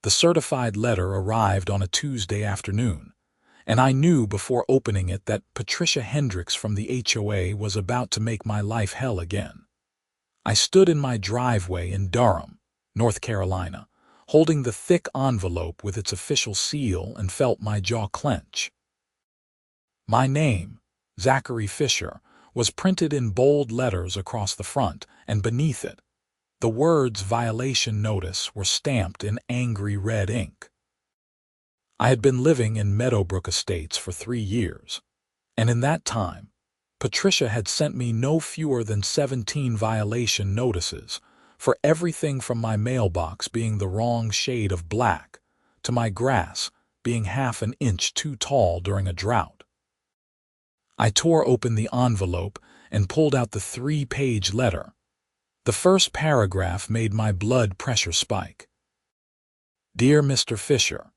The certified letter arrived on a Tuesday afternoon, and I knew before opening it that Patricia Hendricks from the HOA was about to make my life hell again. I stood in my driveway in Durham, North Carolina, holding the thick envelope with its official seal, and felt my jaw clench. My name, Zachary Fischer, was printed in bold letters across the front, and beneath it, the words "Violation Notice" were stamped in angry red ink. I had been living in Meadowbrook Estates for 3 years, and in that time, Patricia had sent me no fewer than 17 violation notices, for everything from my mailbox being the wrong shade of black to my grass being half an inch too tall during a drought. I tore open the envelope and pulled out the 3-page letter. The first paragraph made my blood pressure spike. Dear Mr. Fischer,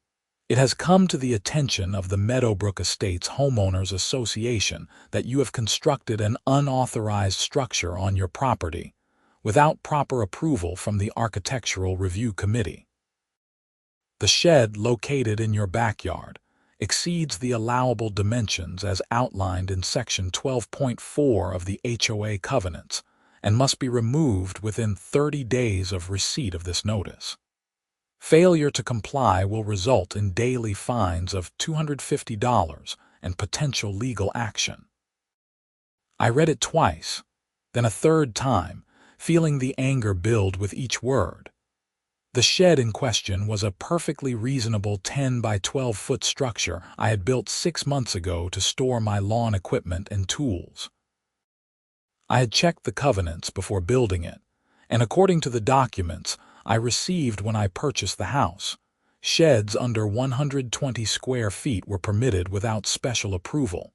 it has come to the attention of the Meadowbrook Estates Homeowners Association that you have constructed an unauthorized structure on your property without proper approval from the Architectural Review Committee. The shed located in your backyard exceeds the allowable dimensions as outlined in Section 12.4 of the HOA covenants and must be removed within 30 days of receipt of this notice. Failure to comply will result in daily fines of $250 and potential legal action. I read it twice, then a third time, feeling the anger build with each word. The shed in question was a perfectly reasonable 10 by 12-foot structure I had built 6 months ago to store my lawn equipment and tools. I had checked the covenants before building it, and according to the documents I received when I purchased the house, sheds under 120 square feet were permitted without special approval.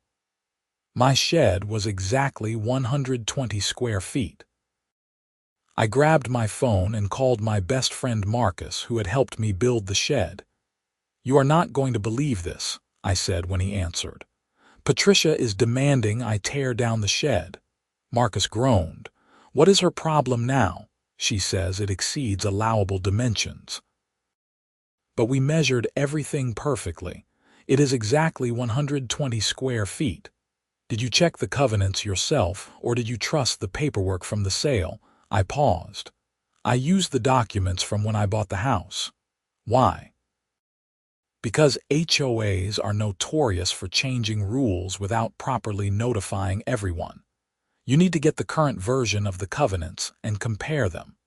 My shed was exactly 120 square feet. I grabbed my phone and called my best friend Marcus, who had helped me build the shed. "You are not going to believe this," I said when he answered. "Patricia is demanding I tear down the shed." Marcus groaned. "What is her problem now? She says it exceeds allowable dimensions." "But we measured everything perfectly. It is exactly 120 square feet. Did you check the covenants yourself, or did you trust the paperwork from the sale?" I paused. "I used the documents from when I bought the house." "Why?" "Because HOAs are notorious for changing rules without properly notifying everyone. You need to get the current version of the covenants and compare them."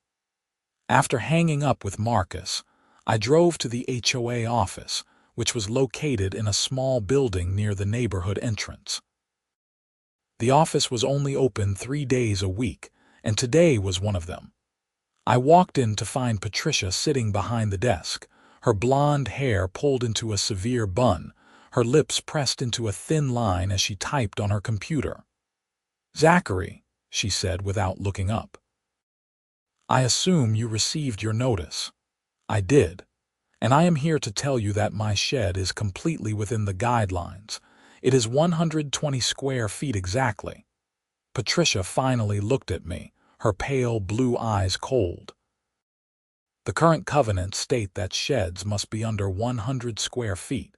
After hanging up with Marcus, I drove to the HOA office, which was located in a small building near the neighborhood entrance. The office was only open 3 days a week, and today was one of them. I walked in to find Patricia sitting behind the desk, her blonde hair pulled into a severe bun, her lips pressed into a thin line as she typed on her computer. "Zachary," she said without looking up. "I assume you received your notice." "I did, and I am here to tell you that my shed is completely within the guidelines. It is 120 square feet exactly." Patricia finally looked at me, her pale blue eyes cold. "The current covenants state that sheds must be under 100 square feet.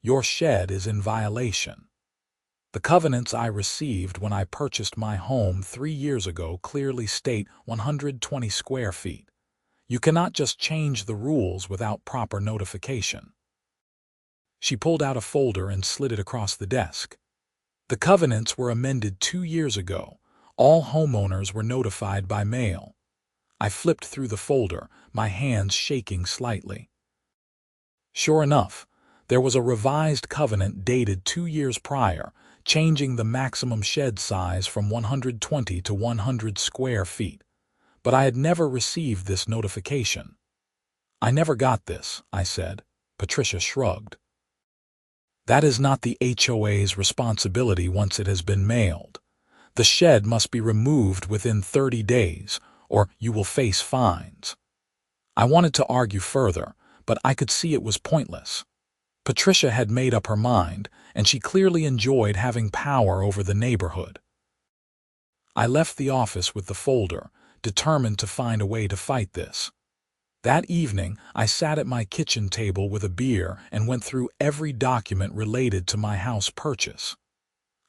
Your shed is in violation. The covenants I received when I purchased my home 3 years ago clearly state 120 square feet. You cannot just change the rules without proper notification." She pulled out a folder and slid it across the desk. "The covenants were amended 2 years ago. All homeowners were notified by mail." I flipped through the folder, my hands shaking slightly. Sure enough, there was a revised covenant dated 2 years prior, changing the maximum shed size from 120 to 100 square feet. But I had never received this notification. "I never got this," I said. Patricia shrugged. "That is not the HOA's responsibility once it has been mailed. The shed must be removed within 30 days, or you will face fines." I wanted to argue further, but I could see it was pointless. Patricia had made up her mind, and she clearly enjoyed having power over the neighborhood. I left the office with the folder, determined to find a way to fight this. That evening, I sat at my kitchen table with a beer and went through every document related to my house purchase.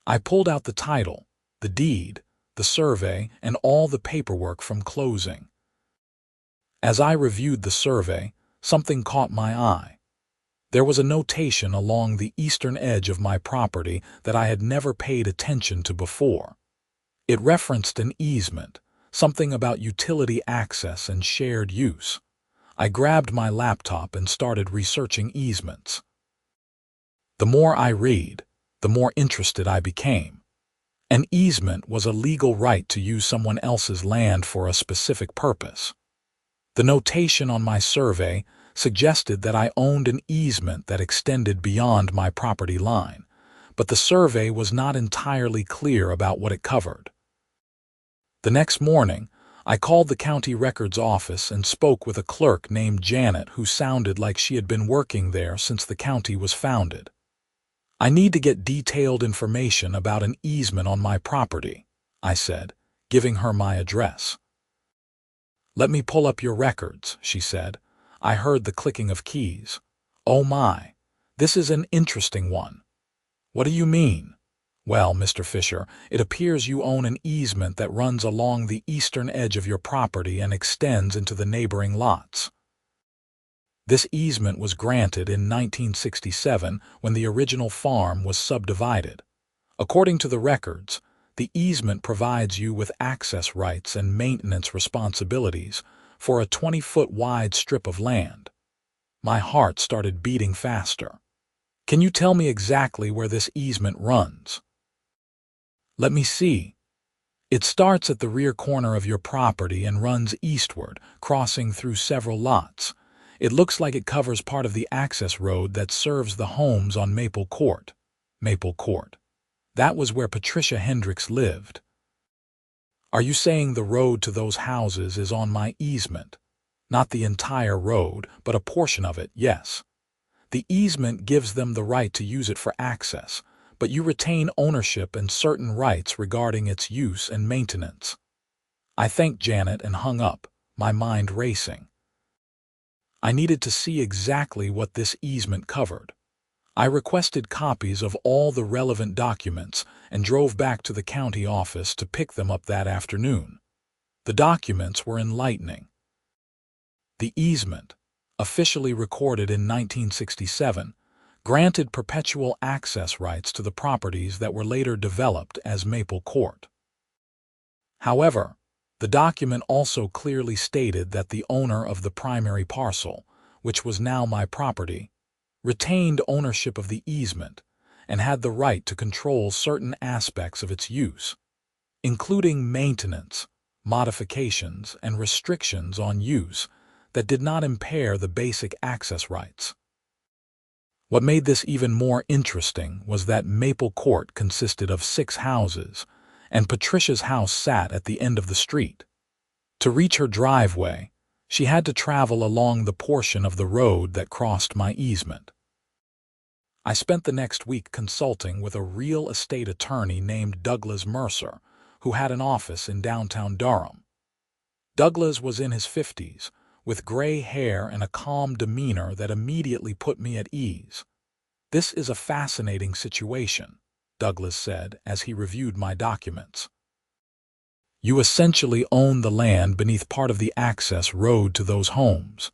I pulled out the title, the deed, the survey, and all the paperwork from closing. As I reviewed the survey, something caught my eye. There was a notation along the eastern edge of my property that I had never paid attention to before. It referenced an easement, something about utility access and shared use. I grabbed my laptop and started researching easements. The more I read, the more interested I became. An easement was a legal right to use someone else's land for a specific purpose. The notation on my survey suggested that I owned an easement that extended beyond my property line, but the survey was not entirely clear about what it covered. The next morning, I called the county records office and spoke with a clerk named Janet who sounded like she had been working there since the county was founded. "I need to get detailed information about an easement on my property," I said, giving her my address. "Let me pull up your records," she said. I heard the clicking of keys. "Oh my, this is an interesting one." "What do you mean?" "Well, Mr. Fischer, it appears you own an easement that runs along the eastern edge of your property and extends into the neighboring lots. This easement was granted in 1967 when the original farm was subdivided. According to the records, the easement provides you with access rights and maintenance responsibilities for a 20-foot wide strip of land." My heart started beating faster. "Can you tell me exactly where this easement runs?" "Let me see. It starts at the rear corner of your property and runs eastward, crossing through several lots. It looks like it covers part of the access road that serves the homes on Maple Court." Maple Court. That was where Patricia Hendricks lived. "Are you saying the road to those houses is on my easement?" "Not the entire road, but a portion of it, yes. The easement gives them the right to use it for access, but you retain ownership and certain rights regarding its use and maintenance." I thanked Janet and hung up, my mind racing. I needed to see exactly what this easement covered. I requested copies of all the relevant documents and drove back to the county office to pick them up that afternoon. The documents were enlightening. The easement, officially recorded in 1967, granted perpetual access rights to the properties that were later developed as Maple Court. However, the document also clearly stated that the owner of the primary parcel, which was now my property, retained ownership of the easement and had the right to control certain aspects of its use, including maintenance, modifications, and restrictions on use that did not impair the basic access rights. What made this even more interesting was that Maple Court consisted of 6 houses, and Patricia's house sat at the end of the street. To reach her driveway, she had to travel along the portion of the road that crossed my easement. I spent the next week consulting with a real estate attorney named Douglas Mercer, who had an office in downtown Durham. Douglas was in his 50s, with gray hair and a calm demeanor that immediately put me at ease. "This is a fascinating situation," Douglas said as he reviewed my documents. "You essentially own the land beneath part of the access road to those homes.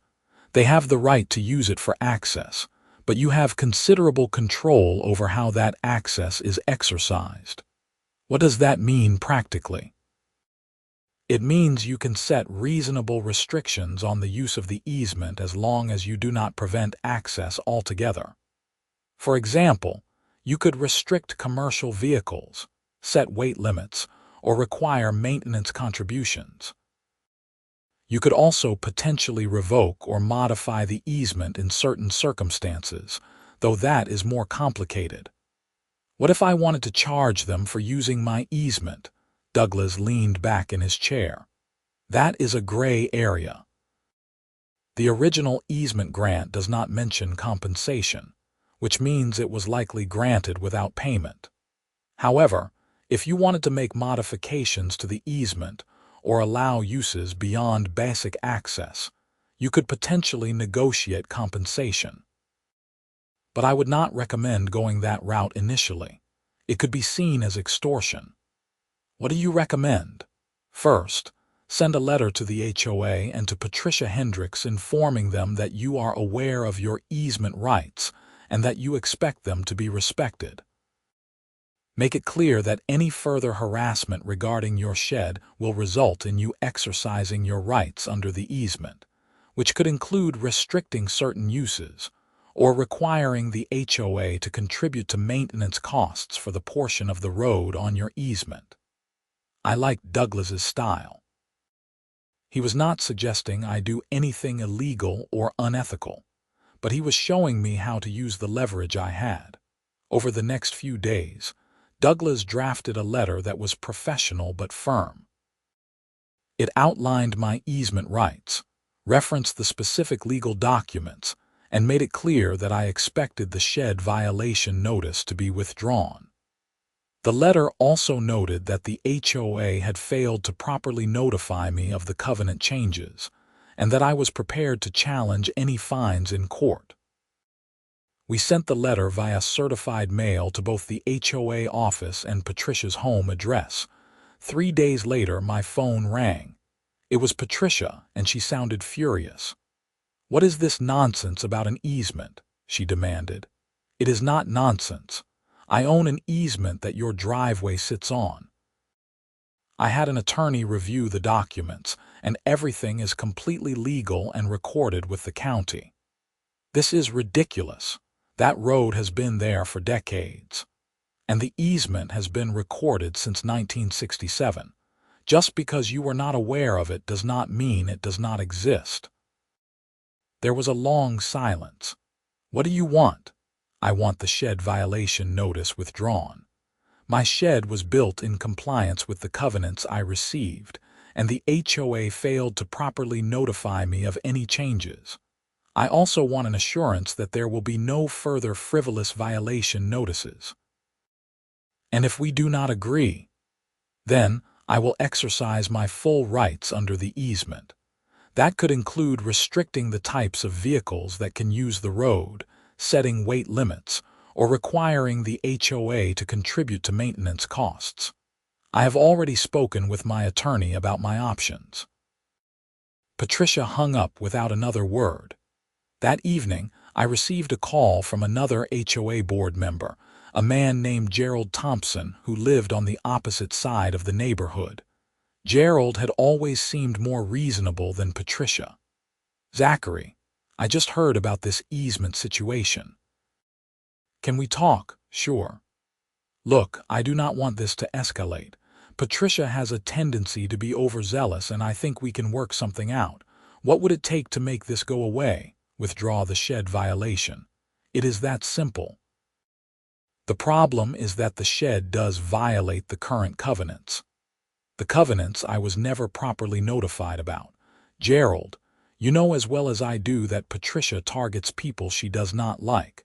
They have the right to use it for access, but you have considerable control over how that access is exercised." "What does that mean practically?" "It means you can set reasonable restrictions on the use of the easement as long as you do not prevent access altogether. For example, you could restrict commercial vehicles, set weight limits, or require maintenance contributions. You could also potentially revoke or modify the easement in certain circumstances, though that is more complicated." "What if I wanted to charge them for using my easement?" Douglas leaned back in his chair. "That is a gray area. The original easement grant does not mention compensation, which means it was likely granted without payment. However, if you wanted to make modifications to the easement or allow uses beyond basic access, You could potentially negotiate compensation. But I would not recommend going that route initially. It could be seen as extortion. What do you recommend? First, send a letter to the HOA and to Patricia Hendricks informing them that you are aware of your easement rights and that you expect them to be respected. Make it clear that any further harassment regarding your shed will result in you exercising your rights under the easement, which could include restricting certain uses or requiring the HOA to contribute to maintenance costs for the portion of the road on your easement. I liked Douglas's style. He was not suggesting I do anything illegal or unethical, but he was showing me how to use the leverage I had. Over the next few days, Douglas drafted a letter that was professional but firm. It outlined my easement rights, referenced the specific legal documents, and made it clear that I expected the shed violation notice to be withdrawn. The letter also noted that the HOA had failed to properly notify me of the covenant changes, and that I was prepared to challenge any fines in court. We sent the letter via certified mail to both the HOA office and Patricia's home address. 3 days later, my phone rang. It was Patricia, and she sounded furious. "What is this nonsense about an easement?" she demanded. "It is not nonsense. I own an easement that your driveway sits on. I had an attorney review the documents, and everything is completely legal and recorded with the county. This is ridiculous. That road has been there for decades, and the easement has been recorded since 1967. Just because you were not aware of it does not mean it does not exist." There was a long silence. "What do you want?" "I want the shed violation notice withdrawn. My shed was built in compliance with the covenants I received, and the HOA failed to properly notify me of any changes. I also want an assurance that there will be no further frivolous violation notices. And if we do not agree, then I will exercise my full rights under the easement. That could include restricting the types of vehicles that can use the road, setting weight limits, or requiring the HOA to contribute to maintenance costs. I have already spoken with my attorney about my options." Patricia hung up without another word. That evening, I received a call from another HOA board member, a man named Gerald Thompson, who lived on the opposite side of the neighborhood. Gerald had always seemed more reasonable than Patricia. "Zachary, I just heard about this easement situation. Can we talk?" "Sure. Look, I do not want this to escalate. Patricia has a tendency to be overzealous, and I think we can work something out. What would it take to make this go away? Withdraw the shed violation. It is that simple. The problem is that the shed does violate the current covenants. The covenants I was never properly notified about. Gerald, you know as well as I do that Patricia targets people she does not like.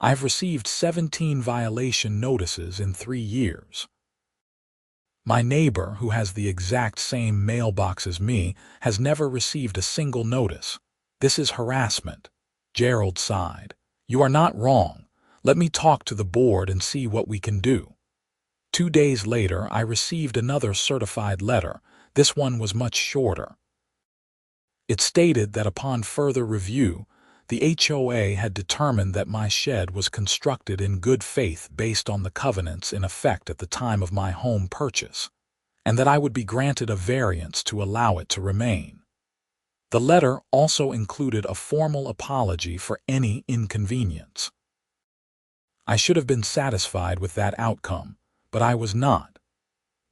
I have received 17 violation notices in 3 years. My neighbor, who has the exact same mailbox as me, has never received a single notice. This is harassment." Gerald sighed. "You are not wrong. Let me talk to the board and see what we can do." 2 days later, I received another certified letter. This one was much shorter. It stated that upon further review, the HOA had determined that my shed was constructed in good faith based on the covenants in effect at the time of my home purchase, and that I would be granted a variance to allow it to remain. The letter also included a formal apology for any inconvenience. I should have been satisfied with that outcome, but I was not.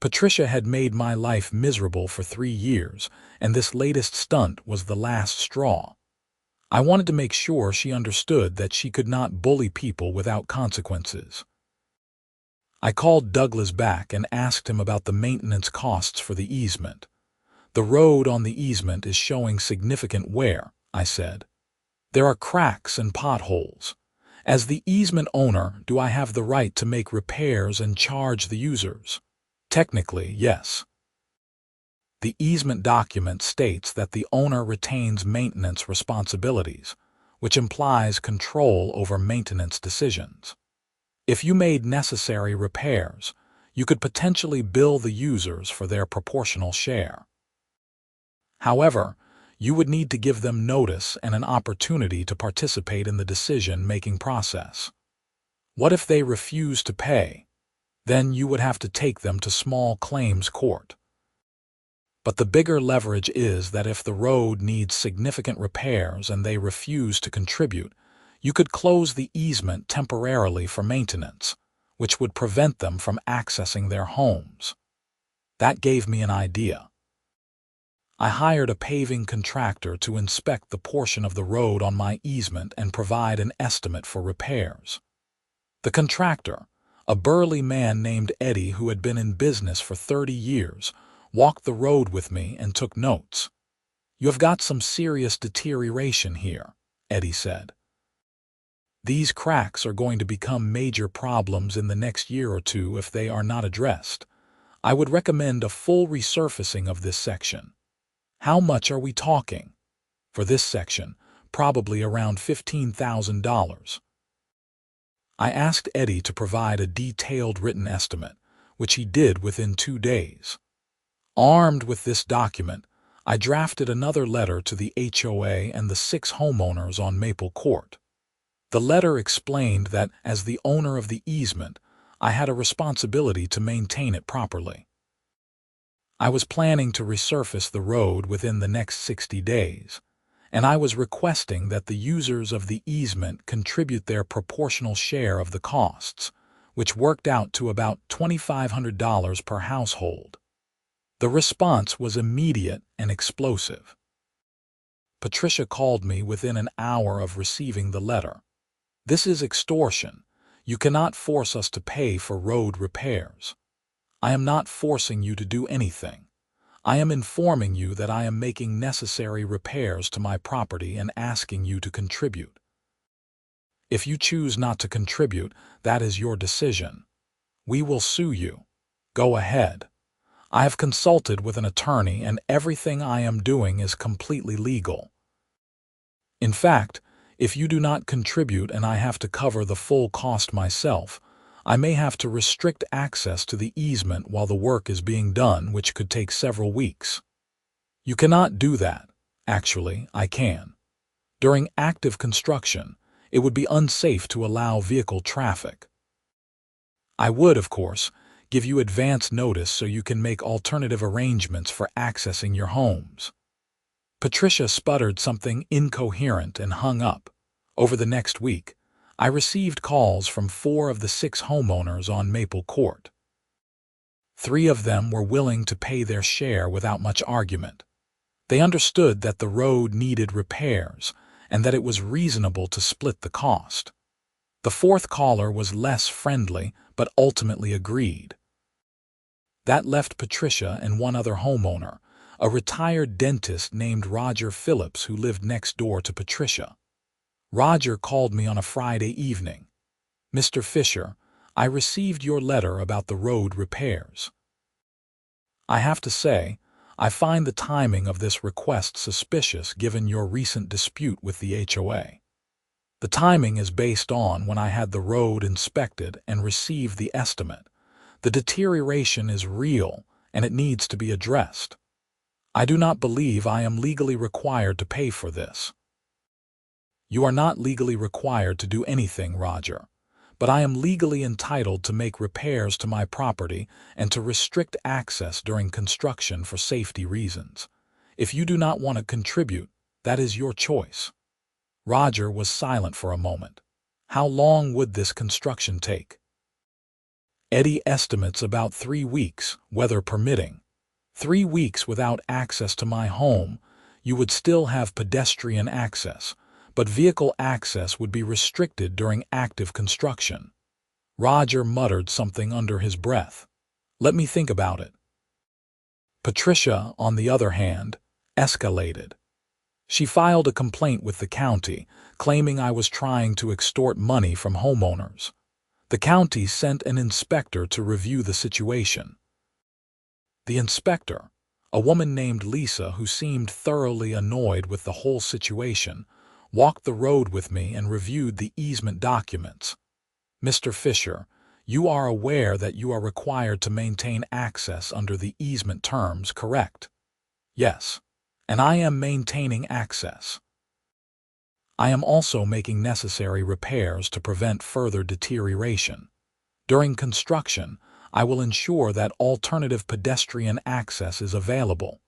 Patricia had made my life miserable for 3 years, and this latest stunt was the last straw. I wanted to make sure she understood that she could not bully people without consequences. I called Douglas back and asked him about the maintenance costs for the easement. "The road on the easement is showing significant wear," I said. "There are cracks and potholes. As the easement owner, do I have the right to make repairs and charge the users?" "Technically, yes." The easement document states that the owner retains maintenance responsibilities, which implies control over maintenance decisions. If you made necessary repairs, you could potentially bill the users for their proportional share. However, you would need to give them notice and an opportunity to participate in the decision-making process. What if they refuse to pay? Then you would have to take them to small claims court. But the bigger leverage is that if the road needs significant repairs and they refuse to contribute, you could close the easement temporarily for maintenance, which would prevent them from accessing their homes. That gave me an idea. I hired a paving contractor to inspect the portion of the road on my easement and provide an estimate for repairs. The contractor, a burly man named Eddie who had been in business for 30 years, walked the road with me and took notes. "You have got some serious deterioration here," Eddie said. "These cracks are going to become major problems in the next year or two if they are not addressed. I would recommend a full resurfacing of this section." "How much are we talking?" "For this section, probably around $15,000. I asked Eddie to provide a detailed written estimate, which he did within 2 days. Armed with this document, I drafted another letter to the HOA and the 6 homeowners on Maple Court. The letter explained that, as the owner of the easement, I had a responsibility to maintain it properly. I was planning to resurface the road within the next 60 days, and I was requesting that the users of the easement contribute their proportional share of the costs, which worked out to about $2,500 per household. The response was immediate and explosive. Patricia called me within an hour of receiving the letter. "This is extortion. You cannot force us to pay for road repairs." "I am not forcing you to do anything. I am informing you that I am making necessary repairs to my property and asking you to contribute. If you choose not to contribute, that is your decision. We will sue you. Go ahead. I have consulted with an attorney and everything I am doing is completely legal. In fact, if you do not contribute and I have to cover the full cost myself, I may have to restrict access to the easement while the work is being done, which could take several weeks." "You cannot do that." "Actually, I can. During active construction, it would be unsafe to allow vehicle traffic. I would, of course, give you advance notice so you can make alternative arrangements for accessing your homes." Patricia sputtered something incoherent and hung up. Over the next week, I received calls from 4 of the 6 homeowners on Maple Court. 3 of them were willing to pay their share without much argument. They understood that the road needed repairs and that it was reasonable to split the cost. The 4th caller was less friendly but ultimately agreed. That left Patricia and one other homeowner, a retired dentist named Roger Phillips who lived next door to Patricia. Roger called me on a Friday evening. "Mr. Fischer, I received your letter about the road repairs. I have to say, I find the timing of this request suspicious given your recent dispute with the HOA. The timing is based on when I had the road inspected and received the estimate. The deterioration is real and it needs to be addressed. I do not believe I am legally required to pay for this." "You are not legally required to do anything, Roger, but I am legally entitled to make repairs to my property and to restrict access during construction for safety reasons. If you do not want to contribute, that is your choice." Roger was silent for a moment. "How long would this construction take?" "Eddie estimates about 3 weeks, weather permitting. 3 weeks without access to my home, you would still have pedestrian access, but vehicle access would be restricted during active construction." Roger muttered something under his breath. "Let me think about it." Patricia, on the other hand, escalated. She filed a complaint with the county, claiming I was trying to extort money from homeowners. The county sent an inspector to review the situation. The inspector, A woman named Lisa, who seemed thoroughly annoyed with the whole situation, walked the road with me and reviewed the easement documents. "Mr. Fischer, you are aware that you are required to maintain access under the easement terms, correct?" "Yes, and I am maintaining access. I am also making necessary repairs to prevent further deterioration. During construction, I will ensure that alternative pedestrian access is available."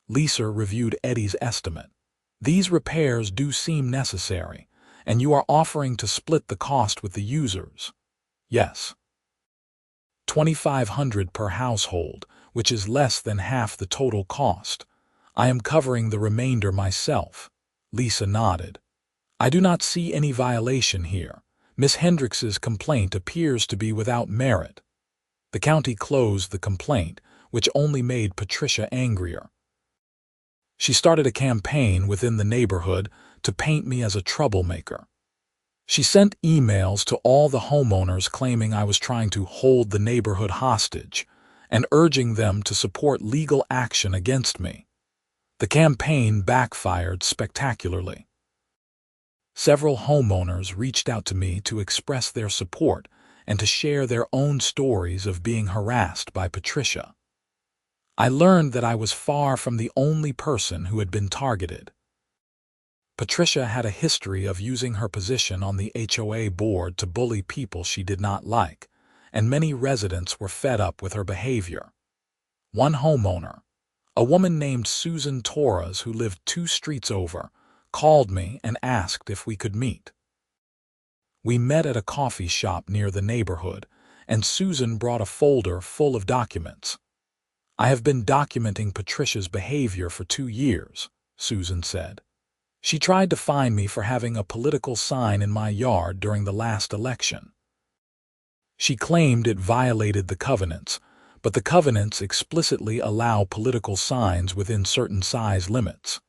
Lisa reviewed Eddie's estimate. "These repairs do seem necessary, and you are offering to split the cost with the users." "Yes. $2,500 per household, which is less than half the total cost. I am covering the remainder myself." Lisa nodded. "I do not see any violation here. Miss Hendricks's complaint appears to be without merit." The county closed the complaint, which only made Patricia angrier. She started a campaign within the neighborhood to paint me as a troublemaker. She sent emails to all the homeowners claiming I was trying to hold the neighborhood hostage and urging them to support legal action against me. The campaign backfired spectacularly. Several homeowners reached out to me to express their support and to share their own stories of being harassed by Patricia. I learned that I was far from the only person who had been targeted. Patricia had a history of using her position on the HOA board to bully people she did not like, and many residents were fed up with her behavior. One homeowner, a woman named Susan Torres who lived 2 streets over, called me and asked if we could meet. We met at a coffee shop near the neighborhood, and Susan brought a folder full of documents. "I have been documenting Patricia's behavior for 2 years, Susan said. "She tried to fine me for having a political sign in my yard during the last election. She claimed it violated the covenants, but the covenants explicitly allow political signs within certain size limits.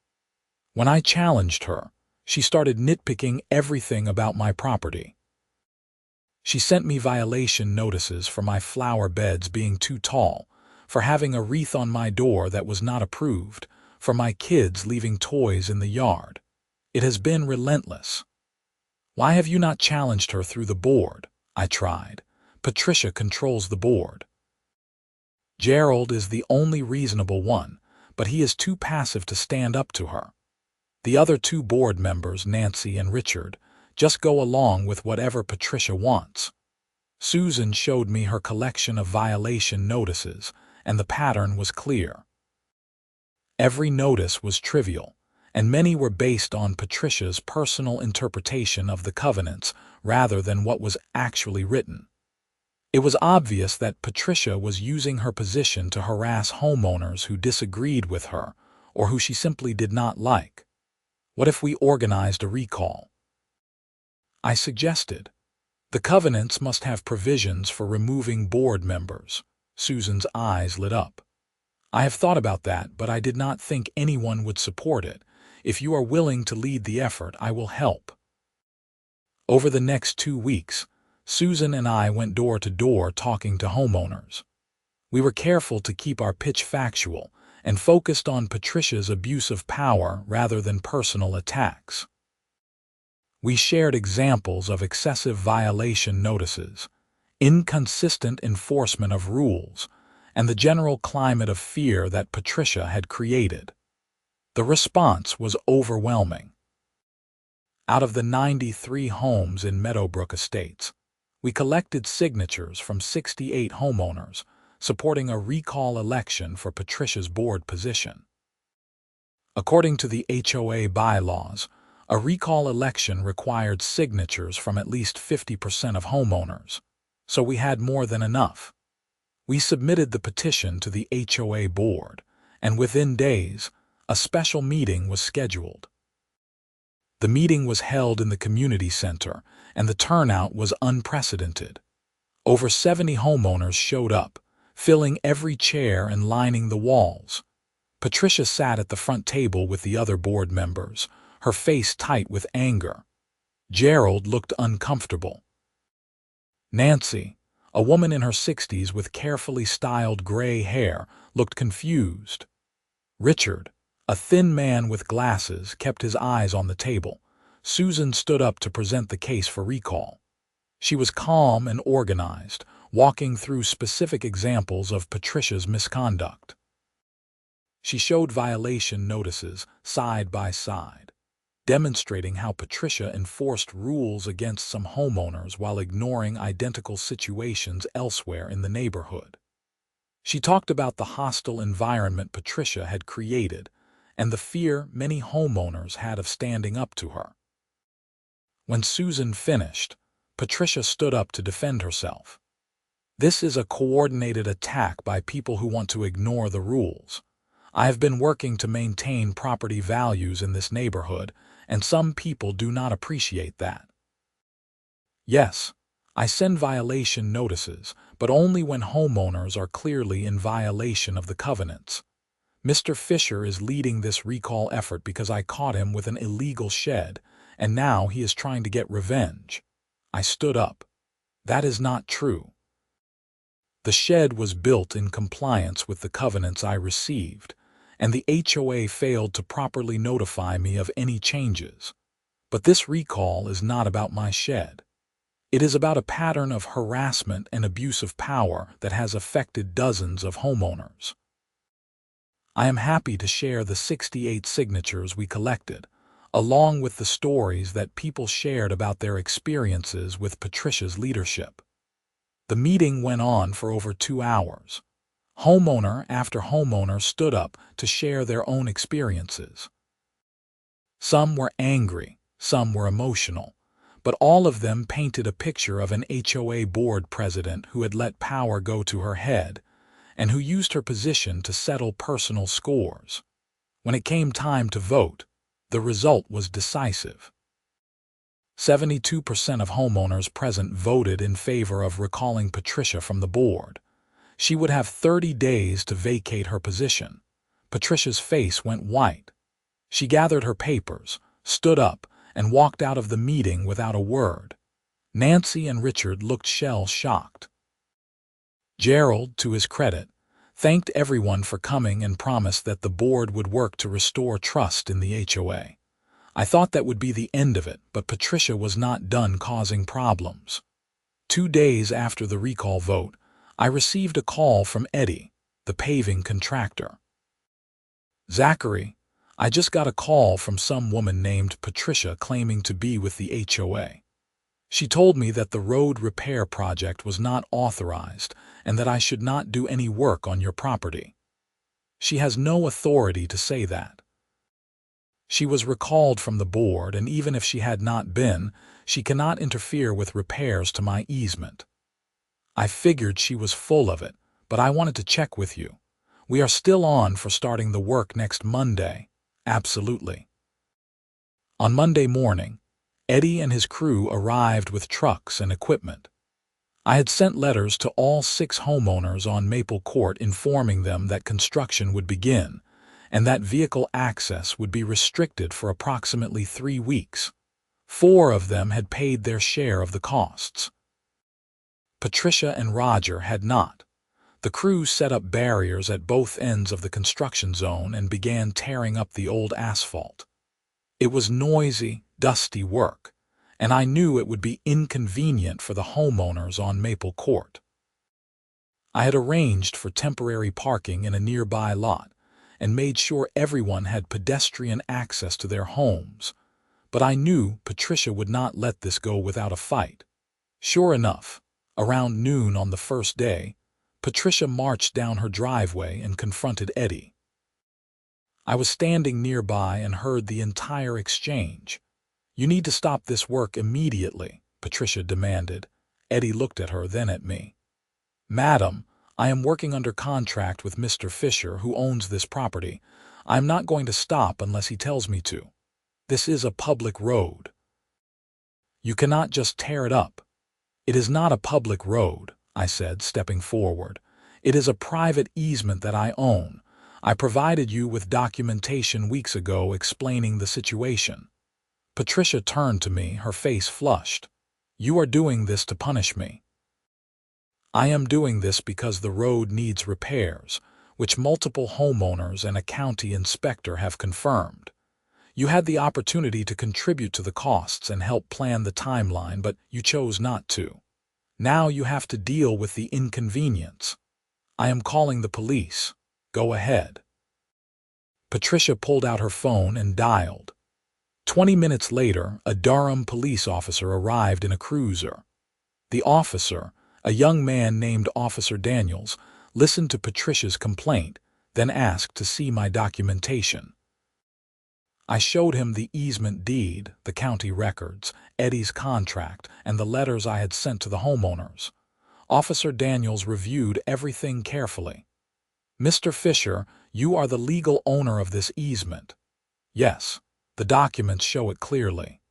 When I challenged her, she started nitpicking everything about my property. She sent me violation notices for my flower beds being too tall, for having a wreath on my door that was not approved, for my kids leaving toys in the yard. It has been relentless." "Why have you not challenged her through the board?" I tried. "Patricia controls the board." "Gerald is the only reasonable one, but he is too passive to stand up to her. The other 2 board members, Nancy and Richard, just go along with whatever Patricia wants." Susan showed me her collection of violation notices, and the pattern was clear. Every notice was trivial, and many were based on Patricia's personal interpretation of the covenants rather than what was actually written. It was obvious that Patricia was using her position to harass homeowners who disagreed with her or who she simply did not like. "What if we organized a recall?" I suggested. "The covenants must have provisions for removing board members." Susan's eyes lit up. "I have thought about that, but I did not think anyone would support it. If you are willing to lead the effort, I will help." Over the next 2 weeks, Susan and I went door to door talking to homeowners. We were careful to keep our pitch factual and focused on Patricia's abuse of power rather than personal attacks. We shared examples of excessive violation notices, inconsistent enforcement of rules, and the general climate of fear that Patricia had created. The response was overwhelming. Out of the 93 homes in Meadowbrook Estates, we collected signatures from 68 homeowners supporting a recall election for Patricia's board position. According to the HOA bylaws, a recall election required signatures from at least 50% of homeowners, so we had more than enough. We submitted the petition to the HOA board, and within days, a special meeting was scheduled. The meeting was held in the community center, and the turnout was unprecedented. Over 70 homeowners showed up, filling every chair and lining the walls. Patricia sat at the front table with the other board members, her face tight with anger. Gerald looked uncomfortable. Nancy, a woman in her 60s with carefully styled gray hair, looked confused. Richard, a thin man with glasses, kept his eyes on the table. Susan stood up to present the case for recall. She was calm and organized, walking through specific examples of Patricia's misconduct. She showed violation notices side by side, demonstrating how Patricia enforced rules against some homeowners while ignoring identical situations elsewhere in the neighborhood. She talked about the hostile environment Patricia had created and the fear many homeowners had of standing up to her. When Susan finished, Patricia stood up to defend herself. "This is a coordinated attack by people who want to ignore the rules. I have been working to maintain property values in this neighborhood, and some people do not appreciate that. Yes, I send violation notices, but only when homeowners are clearly in violation of the covenants. Mr. Fischer is leading this recall effort because I caught him with an illegal shed, and now he is trying to get revenge." I stood up. "That is not true. The shed was built in compliance with the covenants I received, and the HOA failed to properly notify me of any changes. But this recall is not about my shed. It is about a pattern of harassment and abuse of power that has affected dozens of homeowners. I am happy to share the 68 signatures we collected, along with the stories that people shared about their experiences with Patricia's leadership." The meeting went on for over 2 hours. Homeowner after homeowner stood up to share their own experiences. Some were angry, some were emotional, but all of them painted a picture of an HOA board president who had let power go to her head and who used her position to settle personal scores. When it came time to vote, the result was decisive. 72% of homeowners present voted in favor of recalling Patricia from the board. She would have 30 days to vacate her position. Patricia's face went white. She gathered her papers, stood up, and walked out of the meeting without a word. Nancy and Richard looked shell-shocked. Gerald, to his credit, thanked everyone for coming and promised that the board would work to restore trust in the HOA. I thought that would be the end of it, but Patricia was not done causing problems. 2 days after the recall vote, I received a call from Eddie, the paving contractor. "Zachary, I just got a call from some woman named Patricia claiming to be with the HOA. She told me that the road repair project was not authorized and that I should not do any work on your property. She has no authority to say that. She was recalled from the board, and even if she had not been, she cannot interfere with repairs to my easement. I figured she was full of it, but I wanted to check with you. We are still on for starting the work next Monday." "Absolutely." On Monday morning, Eddie and his crew arrived with trucks and equipment. I had sent letters to all 6 homeowners on Maple Court informing them that construction would begin and that vehicle access would be restricted for approximately 3 weeks. 4 of them had paid their share of the costs. Patricia and Roger had not. The crew set up barriers at both ends of the construction zone and began tearing up the old asphalt. It was noisy, dusty work, and I knew it would be inconvenient for the homeowners on Maple Court. I had arranged for temporary parking in a nearby lot and made sure everyone had pedestrian access to their homes, but I knew Patricia would not let this go without a fight. Sure enough, around noon on the first day, Patricia marched down her driveway and confronted Eddie. I was standing nearby and heard the entire exchange. "You need to stop this work immediately," Patricia demanded. Eddie looked at her, then at me. "Madam, I am working under contract with Mr. Fischer, who owns this property. I am not going to stop unless he tells me to. This is a public road. You cannot just tear it up." "It is not a public road," I said, stepping forward. "It is a private easement that I own. I provided you with documentation weeks ago explaining the situation." Patricia turned to me, her face flushed. "You are doing this to punish me." "I am doing this because the road needs repairs. which multiple homeowners and a county inspector have confirmed. You had the opportunity to contribute to the costs and help plan the timeline, but you chose not to. Now you have to deal with the inconvenience. I am calling the police. Go ahead." Patricia pulled out her phone and dialed. 20 minutes later, a Durham police officer arrived in a cruiser. The officer, a young man named Officer Daniels, listened to Patricia's complaint, then asked to see my documentation. I showed him the easement deed, the county records, Eddie's contract, and the letters I had sent to the homeowners. Officer Daniels reviewed everything carefully. "Mr. Fischer, you are the legal owner of this easement." "Yes, the documents show it clearly."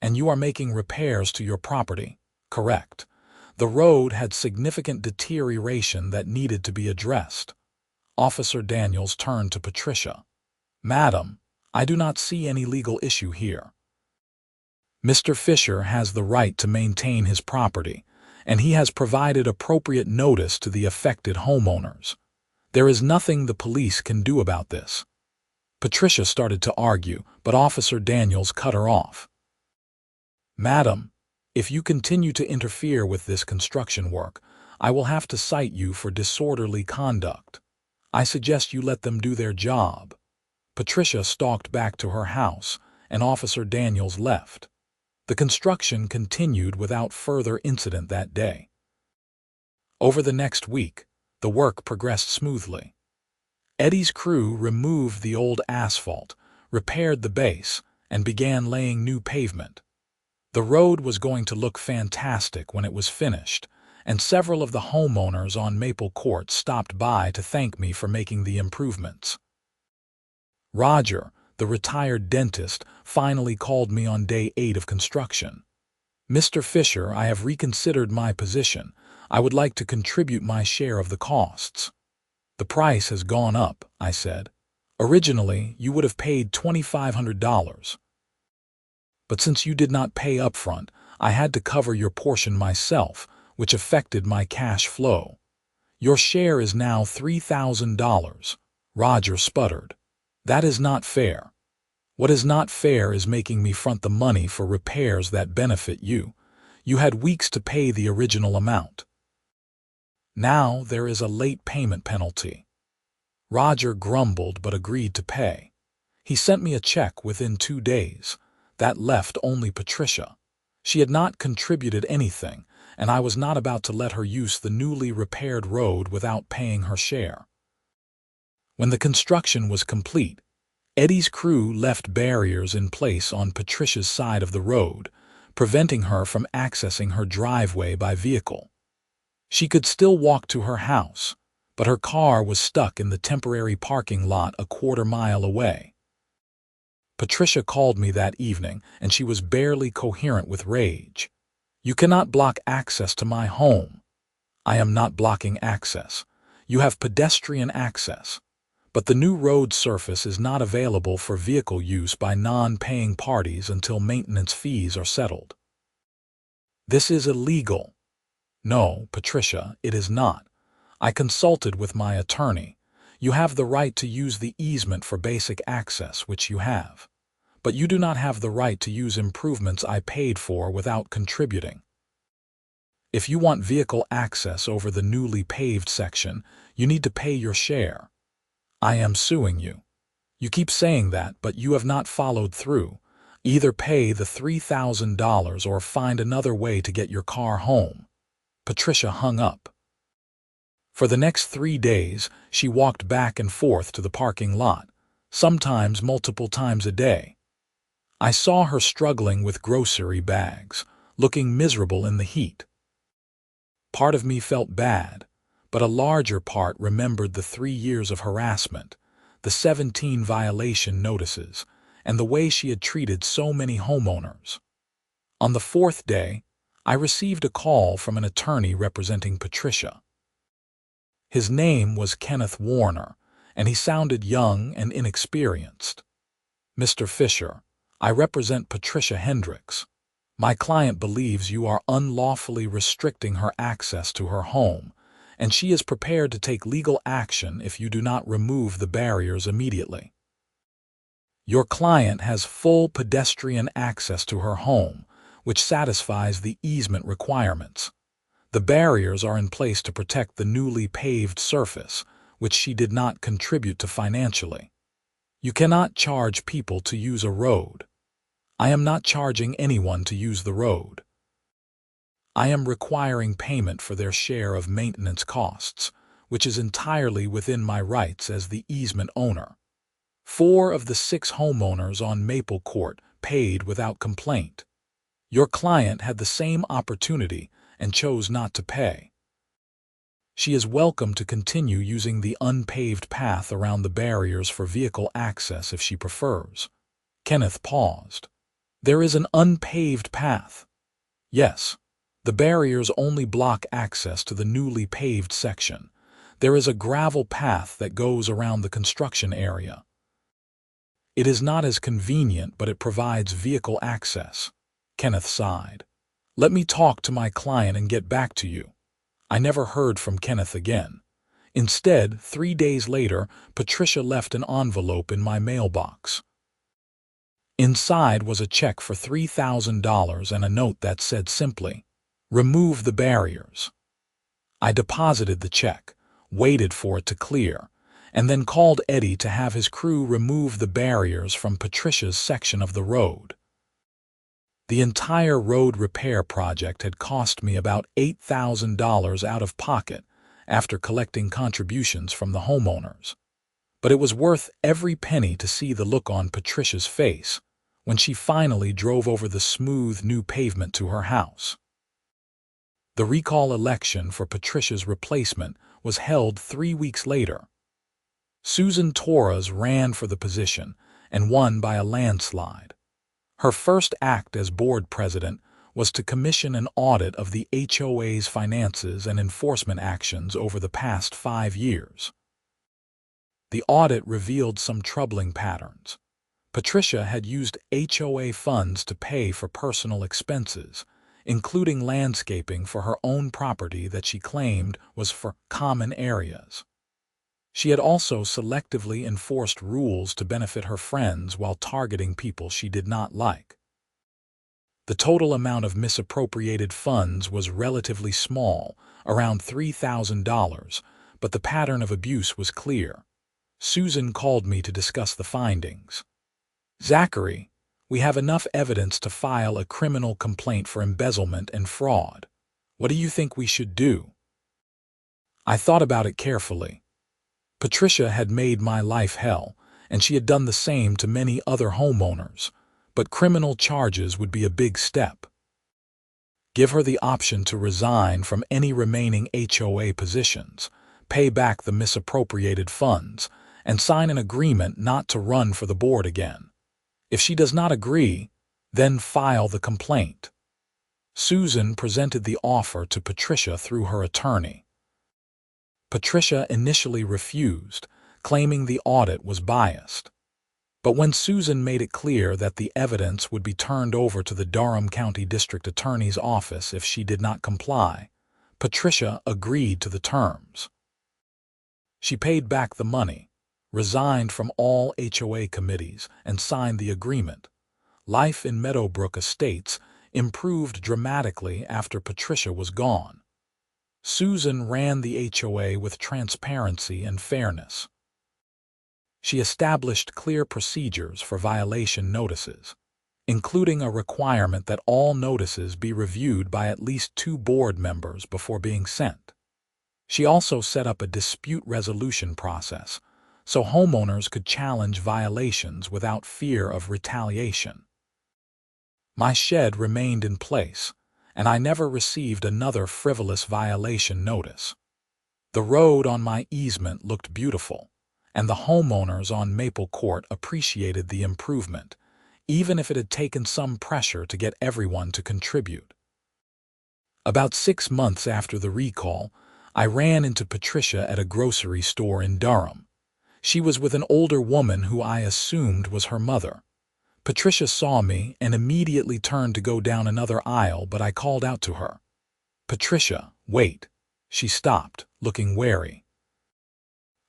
"And you are making repairs to your property." "Correct. The road had significant deterioration that needed to be addressed." Officer Daniels turned to Patricia. "Madam, I do not see any legal issue here. Mr. Fischer has the right to maintain his property, and he has provided appropriate notice to the affected homeowners. There is nothing the police can do about this." Patricia started to argue, but Officer Daniels cut her off. "Madam, if you continue to interfere with this construction work, I will have to cite you for disorderly conduct. I suggest you let them do their job." Patricia stalked back to her house, and Officer Daniels left. The construction continued without further incident that day. Over the next week, the work progressed smoothly. Eddie's crew removed the old asphalt, repaired the base, and began laying new pavement. The road was going to look fantastic when it was finished, and several of the homeowners on Maple Court stopped by to thank me for making the improvements. Roger, the retired dentist, finally called me on day 8 of construction. "Mr. Fischer, I have reconsidered my position. I would like to contribute my share of the costs." "The price has gone up," I said. "Originally, you would have paid $2,500. But since you did not pay upfront, I had to cover your portion myself, which affected my cash flow. Your share is now $3,000. Roger sputtered. "That is not fair." "What is not fair is making me front the money for repairs that benefit you. You had weeks to pay the original amount. Now there is a late payment penalty." Roger grumbled but agreed to pay. He sent me a check within 2 days. That left only Patricia. She had not contributed anything, and I was not about to let her use the newly repaired road without paying her share. When the construction was complete, Eddie's crew left barriers in place on Patricia's side of the road, preventing her from accessing her driveway by vehicle. She could still walk to her house, but her car was stuck in the temporary parking lot a quarter-mile away. Patricia called me that evening, and she was barely coherent with rage. "You cannot block access to my home." "I am not blocking access. You have pedestrian access. But the new road surface is not available for vehicle use by non-paying parties until maintenance fees are settled." "This is illegal." "No, Patricia, it is not. I consulted with my attorney. You have the right to use the easement for basic access, which you have. But you do not have the right to use improvements I paid for without contributing. If you want vehicle access over the newly paved section, you need to pay your share. I am suing you. You keep saying that, but you have not followed through. Either pay the $3,000 or find another way to get your car home." Patricia hung up. For the next 3 days, she walked back and forth to the parking lot, sometimes multiple times a day. I saw her struggling with grocery bags, looking miserable in the heat. Part of me felt bad, but a larger part remembered the 3 years of harassment, the 17 violation notices, and the way she had treated so many homeowners. On the 4th day, I received a call from an attorney representing Patricia. His name was Kenneth Warner, and he sounded young and inexperienced. "Mr. Fischer, I represent Patricia Hendricks. My client believes you are unlawfully restricting her access to her home, and she is prepared to take legal action if you do not remove the barriers immediately. Your client has full pedestrian access to her home, which satisfies the easement requirements. The barriers are in place to protect the newly paved surface, which she did not contribute to financially. You cannot charge people to use a road. I am not charging anyone to use the road. I am requiring payment for their share of maintenance costs, which is entirely within my rights as the easement owner. 4 of the 6 homeowners on Maple Court paid without complaint. Your client had the same opportunity and chose not to pay. She is welcome to continue using the unpaved path around the barriers for vehicle access if she prefers. Kenneth paused. There is an unpaved path. Yes, the barriers only block access to the newly paved section. There is a gravel path that goes around the construction area. It is not as convenient, but it provides vehicle access. Kenneth sighed. Let me talk to my client and get back to you. I never heard from Kenneth again. Instead, 3 days later, Patricia left an envelope in my mailbox. Inside was a check for $3,000 and a note that said simply, "Remove the barriers." I deposited the check, waited for it to clear, and then called Eddie to have his crew remove the barriers from Patricia's section of the road. The entire road repair project had cost me about $8,000 out of pocket after collecting contributions from the homeowners. But it was worth every penny to see the look on Patricia's face when she finally drove over the smooth new pavement to her house. The recall election for Patricia's replacement was held 3 weeks later. Susan Torres ran for the position and won by a landslide. Her first act as board president was to commission an audit of the HOA's finances and enforcement actions over the past 5 years. The audit revealed some troubling patterns. Patricia had used HOA funds to pay for personal expenses, including landscaping for her own property that she claimed was for common areas. She had also selectively enforced rules to benefit her friends while targeting people she did not like. The total amount of misappropriated funds was relatively small, around $3,000, but the pattern of abuse was clear. Susan called me to discuss the findings. "Zachary, we have enough evidence to file a criminal complaint for embezzlement and fraud. What do you think we should do?" I thought about it carefully. Patricia had made my life hell, and she had done the same to many other homeowners, but criminal charges would be a big step. Give her the option to resign from any remaining HOA positions, pay back the misappropriated funds, and sign an agreement not to run for the board again. If she does not agree, then file the complaint. Susan presented the offer to Patricia through her attorney. Patricia initially refused, claiming the audit was biased. But when Susan made it clear that the evidence would be turned over to the Durham County District Attorney's office if she did not comply, Patricia agreed to the terms. She paid back the money, resigned from all HOA committees, and signed the agreement. Life in Meadowbrook Estates improved dramatically after Patricia was gone. Susan ran the HOA with transparency and fairness. She established clear procedures for violation notices, including a requirement that all notices be reviewed by at least 2 board members before being sent. She also set up a dispute resolution process, so homeowners could challenge violations without fear of retaliation. My shed remained in place, and I never received another frivolous violation notice. The road on my easement looked beautiful, and the homeowners on Maple Court appreciated the improvement, even if it had taken some pressure to get everyone to contribute. About 6 months after the recall, I ran into Patricia at a grocery store in Durham. She was with an older woman who I assumed was her mother. Patricia saw me and immediately turned to go down another aisle, but I called out to her. "Patricia, wait." She stopped, looking wary.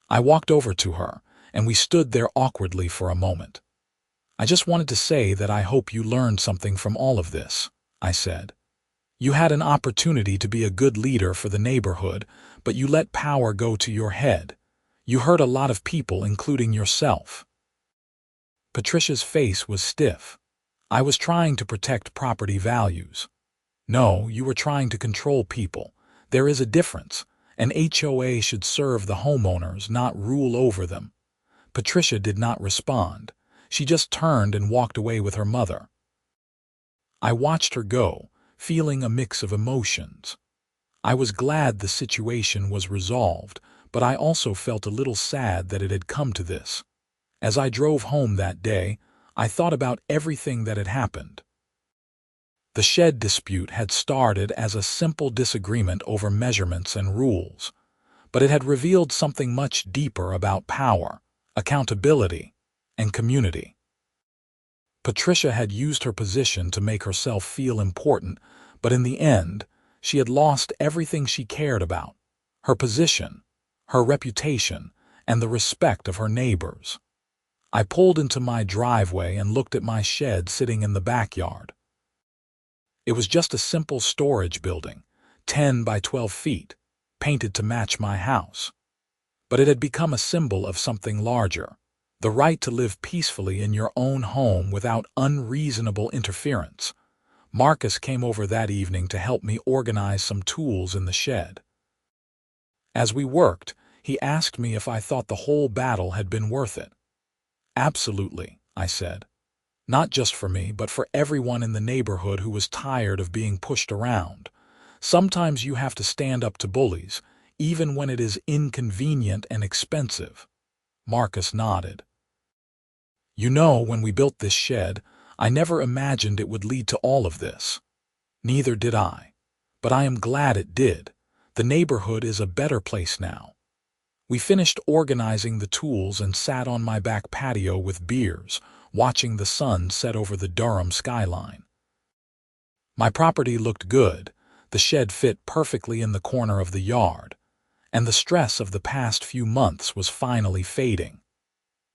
I walked over to her, and we stood there awkwardly for a moment. "I just wanted to say that I hope you learned something from all of this," I said. "You had an opportunity to be a good leader for the neighborhood, but you let power go to your head. You hurt a lot of people, including yourself." Patricia's face was stiff. "I was trying to protect property values." "No, you were trying to control people. There is a difference. An HOA should serve the homeowners, not rule over them." Patricia did not respond. She just turned and walked away with her mother. I watched her go, feeling a mix of emotions. I was glad the situation was resolved, but I also felt a little sad that it had come to this. As I drove home that day, I thought about everything that had happened. The shed dispute had started as a simple disagreement over measurements and rules, but it had revealed something much deeper about power, accountability, and community. Patricia had used her position to make herself feel important, but in the end, she had lost everything she cared about: her position, her reputation, and the respect of her neighbors. I pulled into my driveway and looked at my shed sitting in the backyard. It was just a simple storage building, 10 by 12 feet, painted to match my house. But it had become a symbol of something larger: the right to live peacefully in your own home without unreasonable interference. Marcus came over that evening to help me organize some tools in the shed. As we worked, he asked me if I thought the whole battle had been worth it. "Absolutely," I said. "Not just for me, but for everyone in the neighborhood who was tired of being pushed around. Sometimes you have to stand up to bullies, even when it is inconvenient and expensive." Marcus nodded. "You know, when we built this shed, I never imagined it would lead to all of this." "Neither did I. But I am glad it did. The neighborhood is a better place now." We finished organizing the tools and sat on my back patio with beers, watching the sun set over the Durham skyline. My property looked good. The shed fit perfectly in the corner of the yard, and the stress of the past few months was finally fading.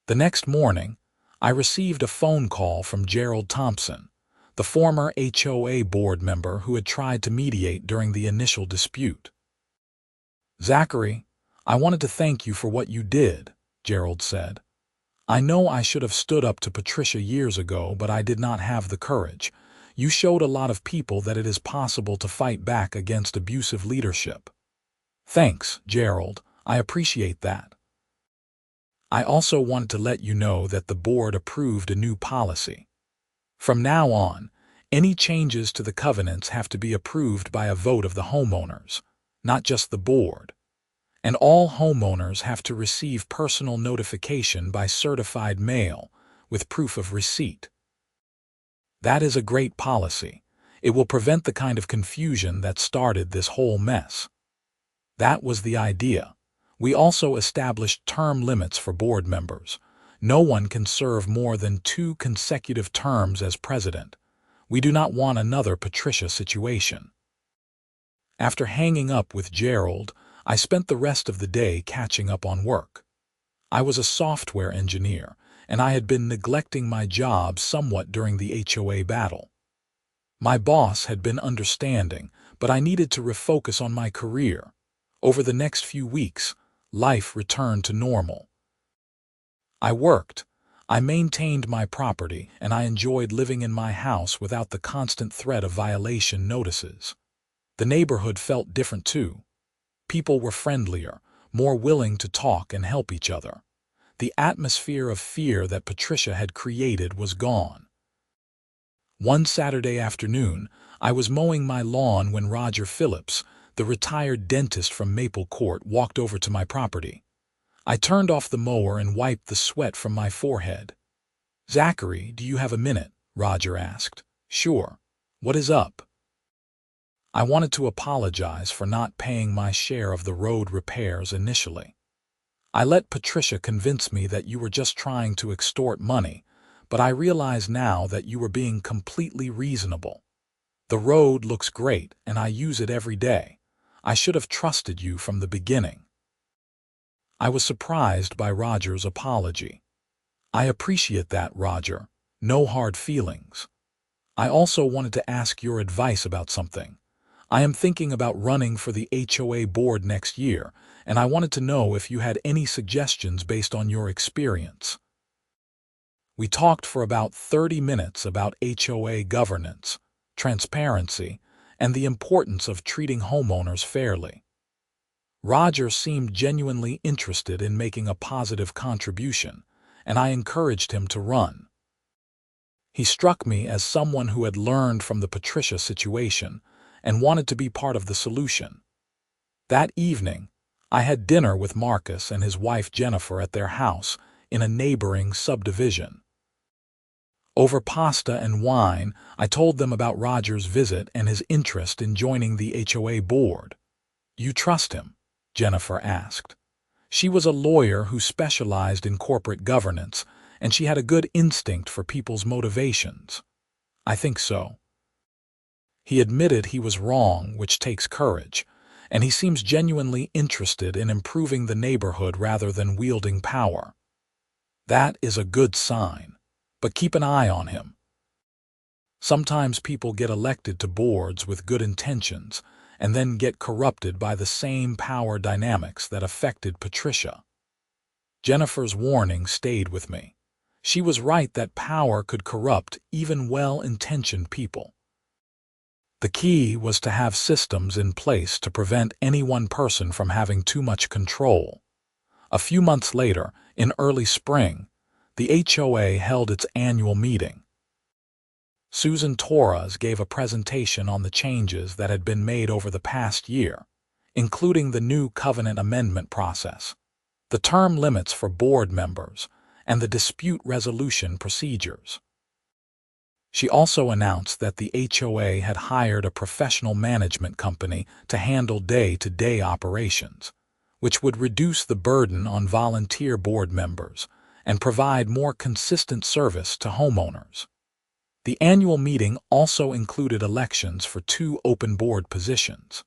The next morning, I received a phone call from Gerald Thompson, the former HOA board member who had tried to mediate during the initial dispute. "Zachary, I wanted to thank you for what you did," Gerald said. "I know I should have stood up to Patricia years ago, but I did not have the courage. You showed a lot of people that it is possible to fight back against abusive leadership." "Thanks, Gerald. I appreciate that." "I also wanted to let you know that the board approved a new policy. From now on, any changes to the covenants have to be approved by a vote of the homeowners, not just the board. And all homeowners have to receive personal notification by certified mail with proof of receipt. That is a great policy. It will prevent the kind of confusion that started this whole mess." That was the idea. We also established term limits for board members. No one can serve more than 2 consecutive terms as president. We do not want another Patricia situation. After hanging up with Gerald, I spent the rest of the day catching up on work. I was a software engineer, and I had been neglecting my job somewhat during the HOA battle. My boss had been understanding, but I needed to refocus on my career. Over the next few weeks, life returned to normal. I worked, I maintained my property, and I enjoyed living in my house without the constant threat of violation notices. The neighborhood felt different too. People were friendlier, more willing to talk and help each other. The atmosphere of fear that Patricia had created was gone. One Saturday afternoon, I was mowing my lawn when Roger Phillips, the retired dentist from Maple Court, walked over to my property. I turned off the mower and wiped the sweat from my forehead. "Zachary, do you have a minute?" Roger asked. "Sure. What is up?" "I wanted to apologize for not paying my share of the road repairs initially. I let Patricia convince me that you were just trying to extort money, but I realize now that you were being completely reasonable. The road looks great, and I use it every day. I should have trusted you from the beginning." I was surprised by Roger's apology. "I appreciate that, Roger. No hard feelings. I also wanted to ask your advice about something. I am thinking about running for the HOA board next year, and I wanted to know if you had any suggestions based on your experience." We talked for about 30 minutes about HOA governance, transparency, and the importance of treating homeowners fairly. Roger seemed genuinely interested in making a positive contribution, and I encouraged him to run. He struck me as someone who had learned from the Patricia situation and wanted to be part of the solution. That evening, I had dinner with Marcus and his wife Jennifer at their house in a neighboring subdivision. Over pasta and wine, I told them about Roger's visit and his interest in joining the HOA board. "You trust him?" Jennifer asked. She was a lawyer who specialized in corporate governance, and she had a good instinct for people's motivations. "I think so." He admitted he was wrong, which takes courage, and he seems genuinely interested in improving the neighborhood rather than wielding power. That is a good sign, but keep an eye on him. Sometimes people get elected to boards with good intentions and then get corrupted by the same power dynamics that affected Patricia. Jennifer's warning stayed with me. She was right that power could corrupt even well-intentioned people. The key was to have systems in place to prevent any one person from having too much control. A few months later, in early spring, the HOA held its annual meeting. Susan Torres gave a presentation on the changes that had been made over the past year, including the new covenant amendment process, the term limits for board members, and the dispute resolution procedures. She also announced that the HOA had hired a professional management company to handle day-to-day operations, which would reduce the burden on volunteer board members and provide more consistent service to homeowners. The annual meeting also included elections for 2 open board positions.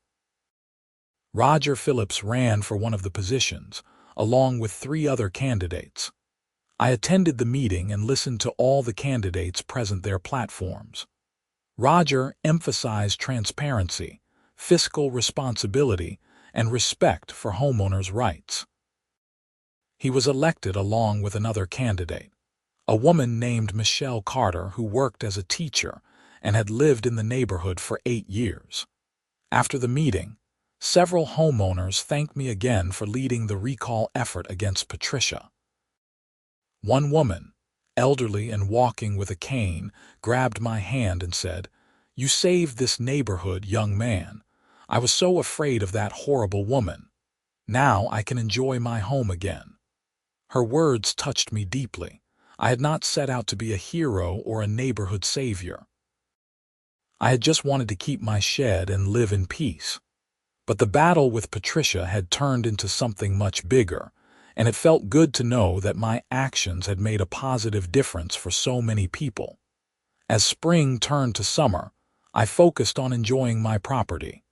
Roger Phillips ran for one of the positions, along with 3 other candidates. I attended the meeting and listened to all the candidates present their platforms. Roger emphasized transparency, fiscal responsibility, and respect for homeowners' rights. He was elected along with another candidate, a woman named Michelle Carter who worked as a teacher and had lived in the neighborhood for 8 years. After the meeting, several homeowners thanked me again for leading the recall effort against Patricia. One woman, elderly and walking with a cane, grabbed my hand and said, "You saved this neighborhood, young man. I was so afraid of that horrible woman. Now I can enjoy my home again." Her words touched me deeply. I had not set out to be a hero or a neighborhood savior. I had just wanted to keep my shed and live in peace. But the battle with Patricia had turned into something much bigger, and it felt good to know that my actions had made a positive difference for so many people. As spring turned to summer, I focused on enjoying my property.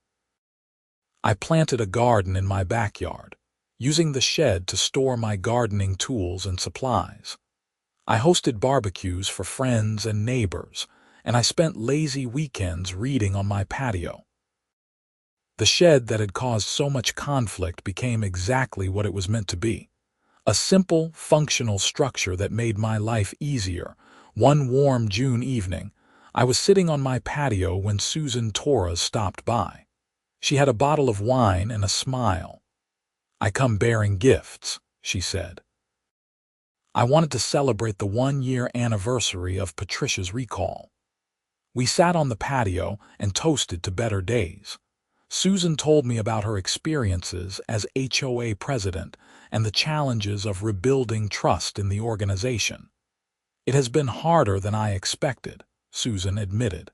I planted a garden in my backyard, using the shed to store my gardening tools and supplies. I hosted barbecues for friends and neighbors, and I spent lazy weekends reading on my patio. The shed that had caused so much conflict became exactly what it was meant to be, a simple, functional structure that made my life easier. One warm June evening, I was sitting on my patio when Susan Torres stopped by. She had a bottle of wine and a smile. "I come bearing gifts," she said. I wanted to celebrate the 1-year anniversary of Patricia's recall. We sat on the patio and toasted to better days. Susan told me about her experiences as HOA president and the challenges of rebuilding trust in the organization. "It has been harder than I expected," Susan admitted.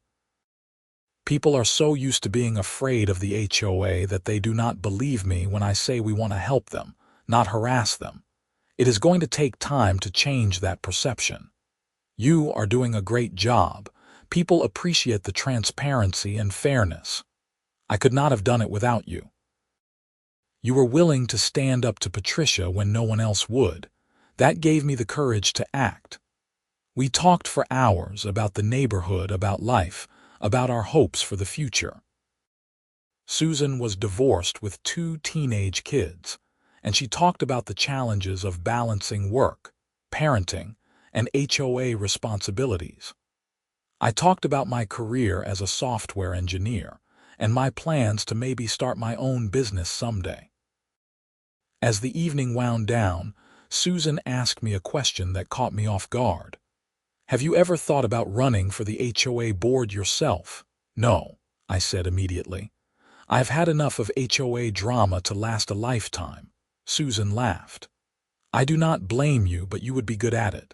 "People are so used to being afraid of the HOA that they do not believe me when I say we want to help them, not harass them. It is going to take time to change that perception. You are doing a great job. People appreciate the transparency and fairness. I could not have done it without you. You were willing to stand up to Patricia when no one else would. That gave me the courage to act. We talked for hours about the neighborhood, about life, about our hopes for the future. Susan was divorced with 2 teenage kids, and she talked about the challenges of balancing work, parenting, and HOA responsibilities. I talked about my career as a software engineer and my plans to maybe start my own business someday. As the evening wound down, Susan asked me a question that caught me off guard. "Have you ever thought about running for the HOA board yourself?" "No," I said immediately. "I've had enough of HOA drama to last a lifetime." Susan laughed. "I do not blame you, but you would be good at it.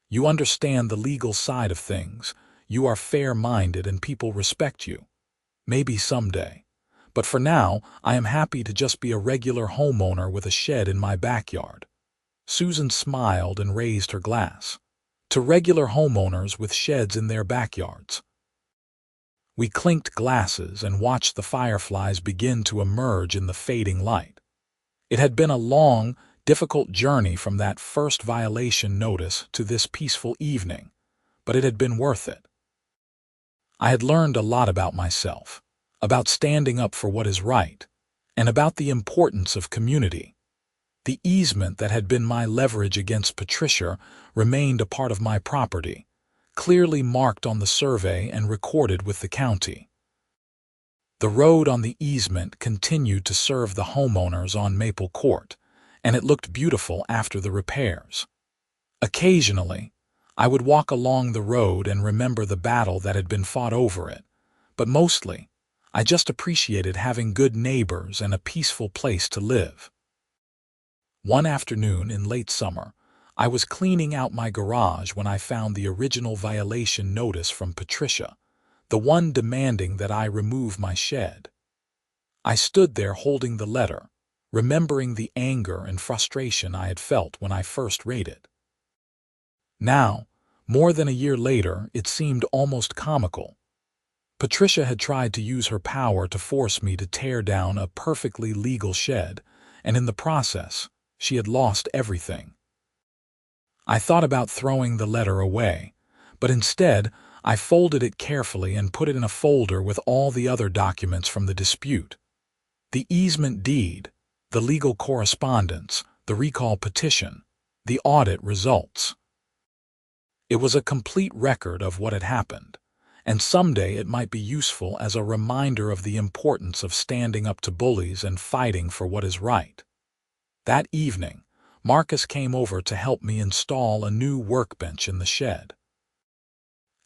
You understand the legal side of things. You are fair-minded and people respect you. Maybe someday. But for now, I am happy to just be a regular homeowner with a shed in my backyard." Susan smiled and raised her glass. "To regular homeowners with sheds in their backyards." We clinked glasses and watched the fireflies begin to emerge in the fading light. It had been a long, difficult journey from that first violation notice to this peaceful evening, but it had been worth it. I had learned a lot about myself, about standing up for what is right, and about the importance of community. The easement that had been my leverage against Patricia remained a part of my property, clearly marked on the survey and recorded with the county. The road on the easement continued to serve the homeowners on Maple Court, and it looked beautiful after the repairs. Occasionally, I would walk along the road and remember the battle that had been fought over it, but mostly, I just appreciated having good neighbors and a peaceful place to live. One afternoon in late summer, I was cleaning out my garage when I found the original violation notice from Patricia, the one demanding that I remove my shed. I stood there holding the letter, remembering the anger and frustration I had felt when I first read it. Now, more than a year later, it seemed almost comical. Patricia had tried to use her power to force me to tear down a perfectly legal shed, and in the process, she had lost everything. I thought about throwing the letter away, but instead, I folded it carefully and put it in a folder with all the other documents from the dispute. The easement deed, the legal correspondence, the recall petition, the audit results. It was a complete record of what had happened, and someday it might be useful as a reminder of the importance of standing up to bullies and fighting for what is right. That evening, Marcus came over to help me install a new workbench in the shed.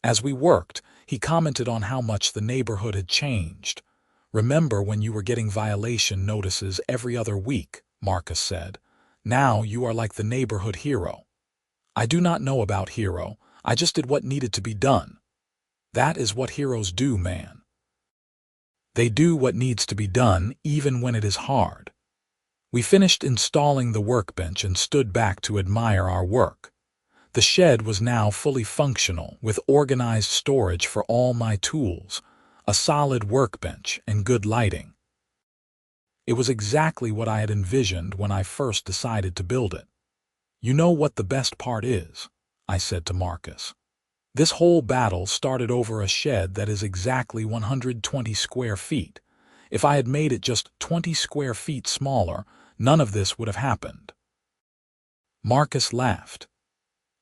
As we worked, he commented on how much the neighborhood had changed. "Remember when you were getting violation notices every other week," Marcus said. "Now you are like the neighborhood hero." "I do not know about hero. I just did what needed to be done." "That is what heroes do, man. They do what needs to be done even when it is hard." We finished installing the workbench and stood back to admire our work. The shed was now fully functional, with organized storage for all my tools, a solid workbench, and good lighting. It was exactly what I had envisioned when I first decided to build it. "You know what the best part is?" I said to Marcus. "This whole battle started over a shed that is exactly 120 square feet. If I had made it just 20 square feet smaller, none of this would have happened." Marcus laughed.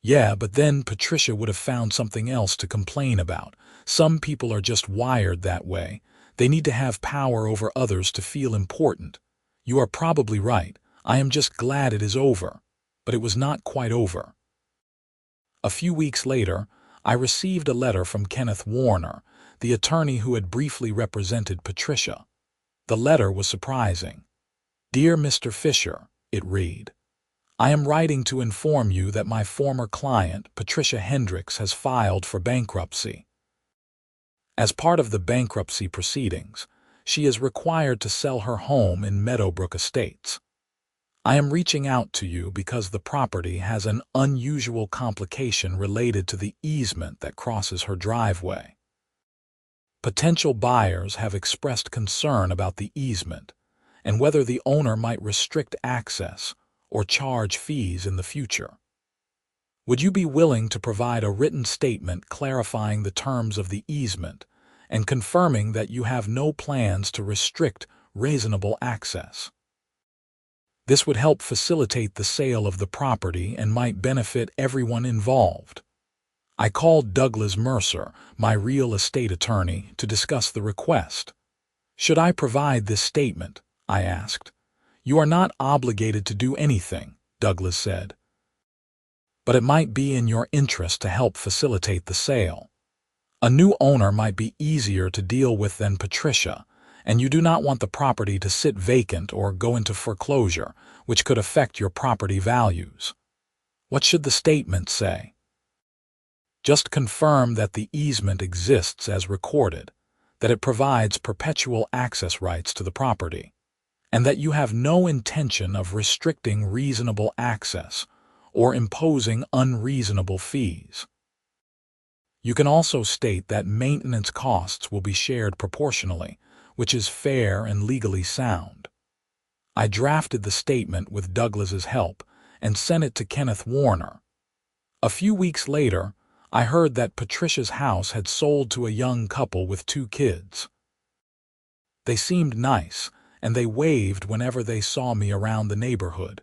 "Yeah, but then Patricia would have found something else to complain about. Some people are just wired that way. They need to have power over others to feel important. You are probably right. I am just glad it is over." But it was not quite over. A few weeks later, I received a letter from Kenneth Warner, the attorney who had briefly represented Patricia. The letter was surprising. "Dear Mr. Fischer," it read, "I am writing to inform you that my former client, Patricia Hendricks, has filed for bankruptcy. As part of the bankruptcy proceedings, she is required to sell her home in Meadowbrook Estates. I am reaching out to you because the property has an unusual complication related to the easement that crosses her driveway. Potential buyers have expressed concern about the easement, and whether the owner might restrict access or charge fees in the future. Would you be willing to provide a written statement clarifying the terms of the easement and confirming that you have no plans to restrict reasonable access? This would help facilitate the sale of the property and might benefit everyone involved. I called Douglas Mercer, my real estate attorney, to discuss the request. "Should I provide this statement?" I asked. "You are not obligated to do anything," Douglas said. "But it might be in your interest to help facilitate the sale. A new owner might be easier to deal with than Patricia, and you do not want the property to sit vacant or go into foreclosure, which could affect your property values. What should the statement say?" "Just confirm that the easement exists as recorded, that it provides perpetual access rights to the property, and that you have no intention of restricting reasonable access or imposing unreasonable fees. You can also state that maintenance costs will be shared proportionally, which is fair and legally sound." I drafted the statement with Douglas's help and sent it to Kenneth Warner. A few weeks later, I heard that Patricia's house had sold to a young couple with 2 kids. They seemed nice, and they waved whenever they saw me around the neighborhood.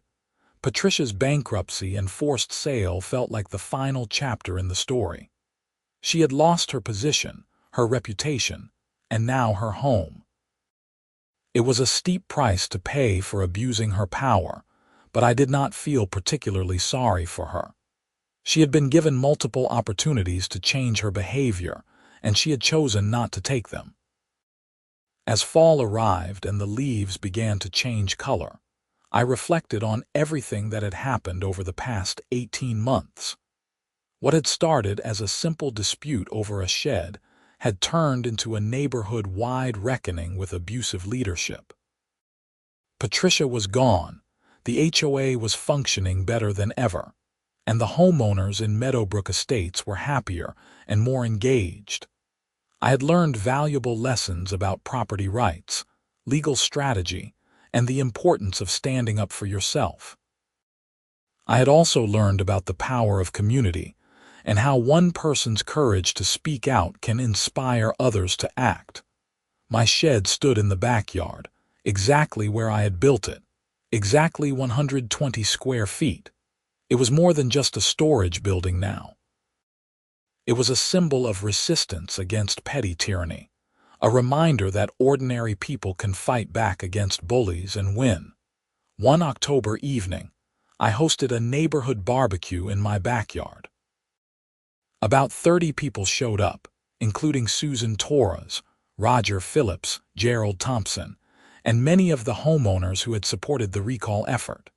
Patricia's bankruptcy and forced sale felt like the final chapter in the story. She had lost her position, her reputation, and now her home. It was a steep price to pay for abusing her power, but I did not feel particularly sorry for her. She had been given multiple opportunities to change her behavior, and she had chosen not to take them. As fall arrived and the leaves began to change color, I reflected on everything that had happened over the past 18 months. What had started as a simple dispute over a shed had turned into a neighborhood-wide reckoning with abusive leadership. Patricia was gone, the HOA was functioning better than ever, and the homeowners in Meadowbrook Estates were happier and more engaged. I had learned valuable lessons about property rights, legal strategy, and the importance of standing up for yourself. I had also learned about the power of community and how one person's courage to speak out can inspire others to act. My shed stood in the backyard, exactly where I had built it, exactly 120 square feet. It was more than just a storage building now. It was a symbol of resistance against petty tyranny, a reminder that ordinary people can fight back against bullies and win. One October evening, I hosted a neighborhood barbecue in my backyard. About 30 people showed up, including Susan Torres, Roger Phillips, Gerald Thompson, and many of the homeowners who had supported the recall effort.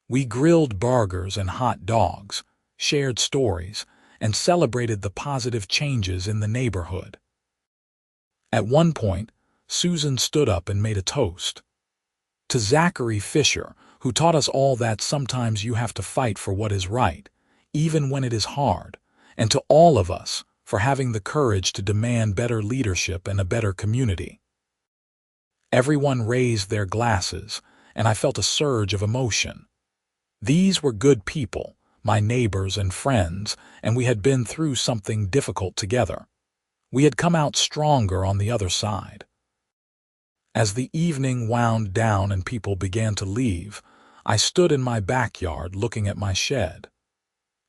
We grilled burgers and hot dogs, shared stories, and celebrated the positive changes in the neighborhood. At one point, Susan stood up and made a toast. "To Zachary Fischer, who taught us all that sometimes you have to fight for what is right, even when it is hard, and to all of us for having the courage to demand better leadership and a better community." Everyone raised their glasses, and I felt a surge of emotion. These were good people, my neighbors and friends, and we had been through something difficult together. We had come out stronger on the other side. As the evening wound down and people began to leave, I stood in my backyard looking at my shed.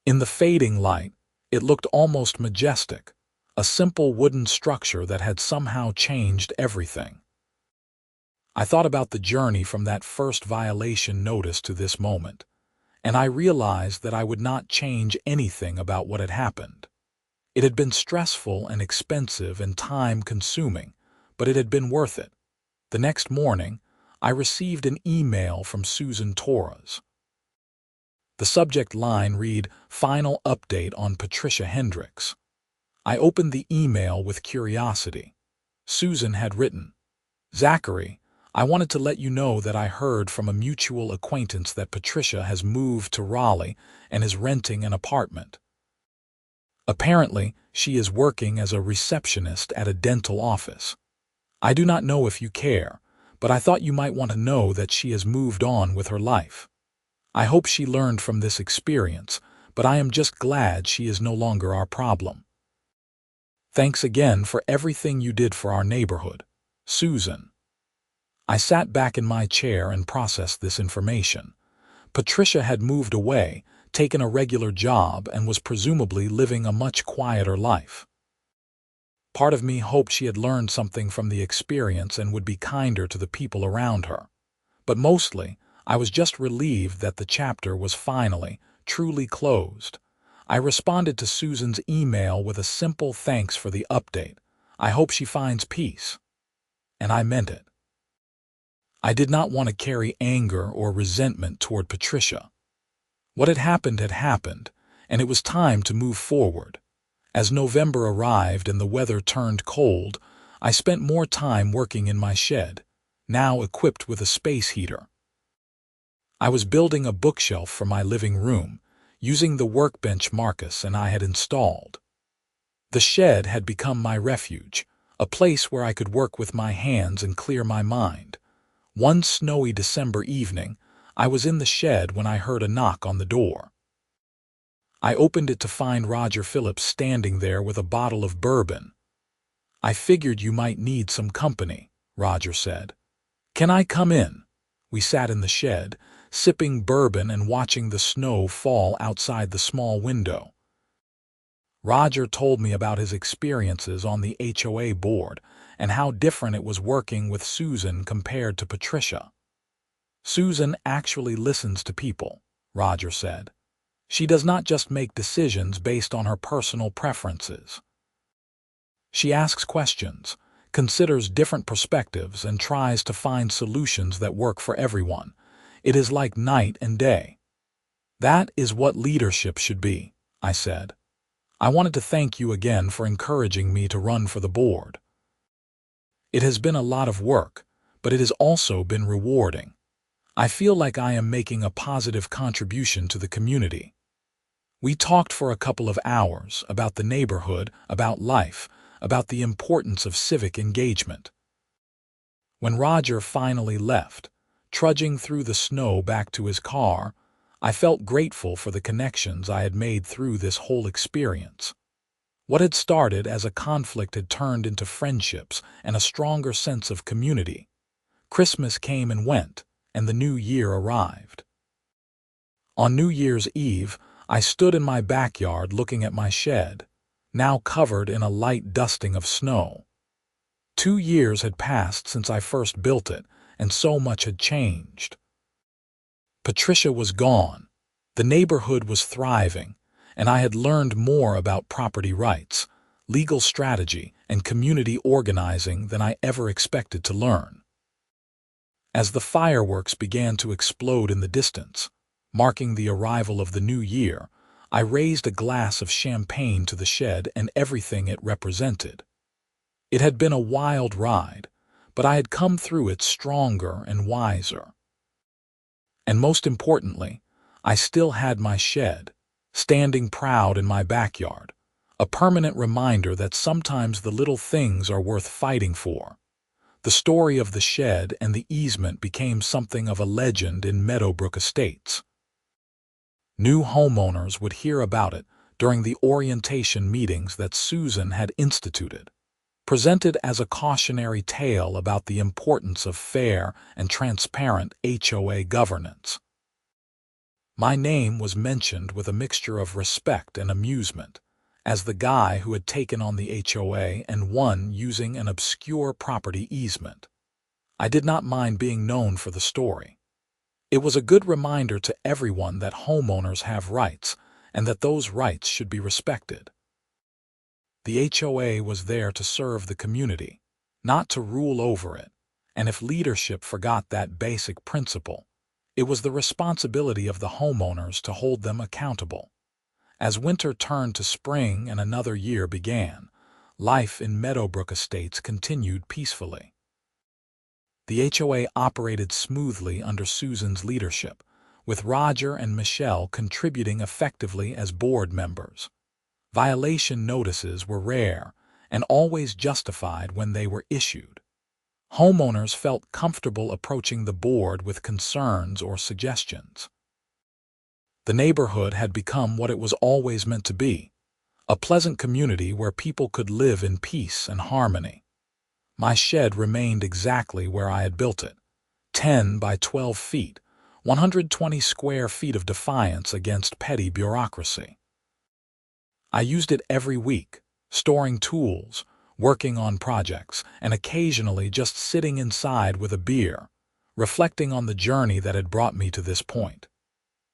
In the fading light, it looked almost majestic, a simple wooden structure that had somehow changed everything. I thought about the journey from that first violation notice to this moment, and I realized that I would not change anything about what had happened. It had been stressful and expensive and time-consuming, but it had been worth it. The next morning, I received an email from Susan Torres. The subject line read, "Final update on Patricia Hendricks." I opened the email with curiosity. Susan had written, "Zachary, I wanted to let you know that I heard from a mutual acquaintance that Patricia has moved to Raleigh and is renting an apartment. Apparently, she is working as a receptionist at a dental office. I do not know if you care, but I thought you might want to know that she has moved on with her life. I hope she learned from this experience, but I am just glad she is no longer our problem. Thanks again for everything you did for our neighborhood, Susan. I sat back in my chair and processed this information. Patricia had moved away, taken a regular job, and was presumably living a much quieter life. Part of me hoped she had learned something from the experience and would be kinder to the people around her. But mostly, I was just relieved that the chapter was finally, truly closed. I responded to Susan's email with a simple thanks for the update. I hope she finds peace. And I meant it. I did not want to carry anger or resentment toward Patricia. What had happened, and it was time to move forward. As November arrived and the weather turned cold, I spent more time working in my shed, now equipped with a space heater. I was building a bookshelf for my living room, using the workbench Marcus and I had installed. The shed had become my refuge, a place where I could work with my hands and clear my mind. One snowy December evening, I was in the shed when I heard a knock on the door. I opened it to find Roger Phillips standing there with a bottle of bourbon. "I figured you might need some company," Roger said. "Can I come in?" We sat in the shed, sipping bourbon and watching the snow fall outside the small window. Roger told me about his experiences on the HOA board and how different it was working with Susan compared to Patricia. "Susan actually listens to people," Roger said. "She does not just make decisions based on her personal preferences. She asks questions, considers different perspectives, and tries to find solutions that work for everyone. It is like night and day." "That is what leadership should be," I said. "I wanted to thank you again for encouraging me to run for the board. It has been a lot of work, but it has also been rewarding. I feel like I am making a positive contribution to the community." We talked for a couple of hours about the neighborhood, about life, about the importance of civic engagement. When Roger finally left, trudging through the snow back to his car, I felt grateful for the connections I had made through this whole experience. What had started as a conflict had turned into friendships and a stronger sense of community. Christmas came and went, and the new year arrived. On New Year's Eve, I stood in my backyard looking at my shed, now covered in a light dusting of snow. 2 years had passed since I first built it, and so much had changed. Patricia was gone, the neighborhood was thriving, and I had learned more about property rights, legal strategy, and community organizing than I ever expected to learn. As the fireworks began to explode in the distance, marking the arrival of the new year, I raised a glass of champagne to the shed and everything it represented. It had been a wild ride, but I had come through it stronger and wiser. And most importantly, I still had my shed, standing proud in my backyard, a permanent reminder that sometimes the little things are worth fighting for. The story of the shed and the easement became something of a legend in Meadowbrook Estates. New homeowners would hear about it during the orientation meetings that Susan had instituted, presented as a cautionary tale about the importance of fair and transparent HOA governance. My name was mentioned with a mixture of respect and amusement, as the guy who had taken on the HOA and won using an obscure property easement. I did not mind being known for the story. It was a good reminder to everyone that homeowners have rights and that those rights should be respected. The HOA was there to serve the community, not to rule over it, and if leadership forgot that basic principle, it was the responsibility of the homeowners to hold them accountable. As winter turned to spring and another year began, life in Meadowbrook Estates continued peacefully. The HOA operated smoothly under Susan's leadership, with Roger and Michelle contributing effectively as board members. Violation notices were rare and always justified when they were issued. homeowners felt comfortable approaching the board with concerns or suggestions. The neighborhood had become what it was always meant to be, a pleasant community where people could live in peace and harmony. My shed remained exactly where I had built it, 10 by 12 feet, 120 square feet of defiance against petty bureaucracy. I used it every week, storing tools, working on projects, and occasionally just sitting inside with a beer, reflecting on the journey that had brought me to this point.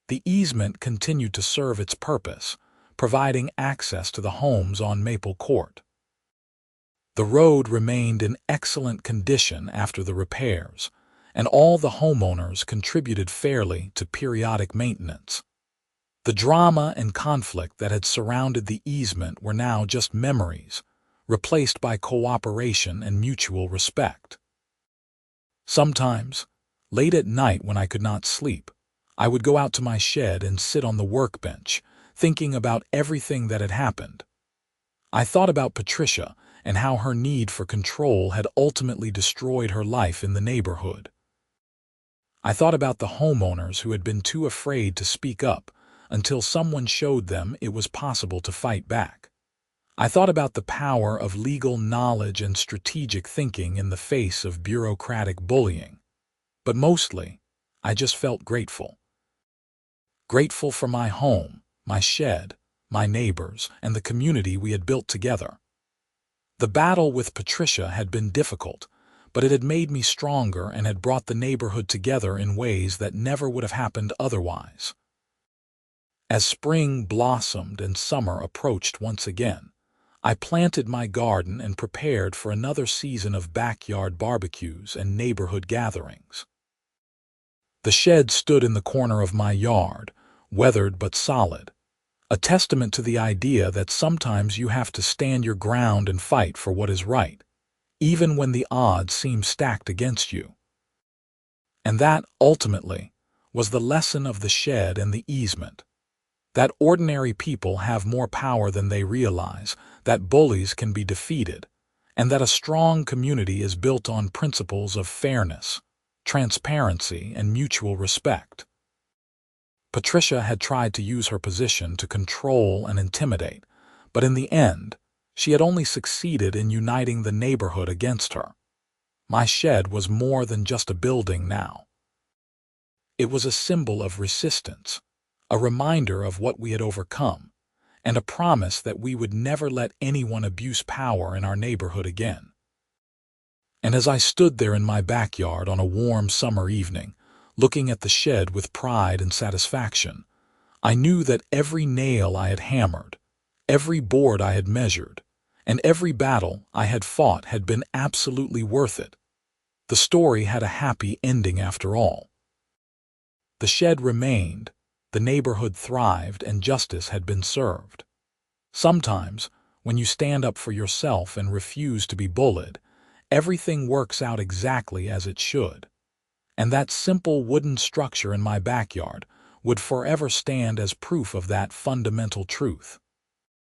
The easement continued to serve its purpose, providing access to the homes on Maple Court. The road remained in excellent condition after the repairs, and all the homeowners contributed fairly to periodic maintenance. The drama and conflict that had surrounded the easement were now just memories, replaced by cooperation and mutual respect. Sometimes, late at night when I could not sleep, I would go out to my shed and sit on the workbench, thinking about everything that had happened. I thought about Patricia and how her need for control had ultimately destroyed her life in the neighborhood. I thought about the homeowners who had been too afraid to speak up until someone showed them it was possible to fight back. I thought about the power of legal knowledge and strategic thinking in the face of bureaucratic bullying. But mostly, I just felt grateful. Grateful for my home, my shed, my neighbors, and the community we had built together. The battle with Patricia had been difficult, but it had made me stronger and had brought the neighborhood together in ways that never would have happened otherwise. As spring blossomed and summer approached once again, I planted my garden and prepared for another season of backyard barbecues and neighborhood gatherings. The shed stood in the corner of my yard, weathered but solid, a testament to the idea that sometimes you have to stand your ground and fight for what is right, even when the odds seem stacked against you. And that, ultimately, was the lesson of the shed and the easement. That ordinary people have more power than they realize, that bullies can be defeated, and that a strong community is built on principles of fairness, transparency, and mutual respect. Patricia had tried to use her position to control and intimidate, but in the end, she had only succeeded in uniting the neighborhood against her. My shed was more than just a building now. It was a symbol of resistance, a reminder of what we had overcome, and a promise that we would never let anyone abuse power in our neighborhood again. And as I stood there in my backyard on a warm summer evening, looking at the shed with pride and satisfaction, I knew that every nail I had hammered, every board I had measured, and every battle I had fought had been absolutely worth it. The story had a happy ending after all. The shed remained, the neighborhood thrived, and justice had been served. Sometimes, when you stand up for yourself and refuse to be bullied, everything works out exactly as it should. And that simple wooden structure in my backyard would forever stand as proof of that fundamental truth.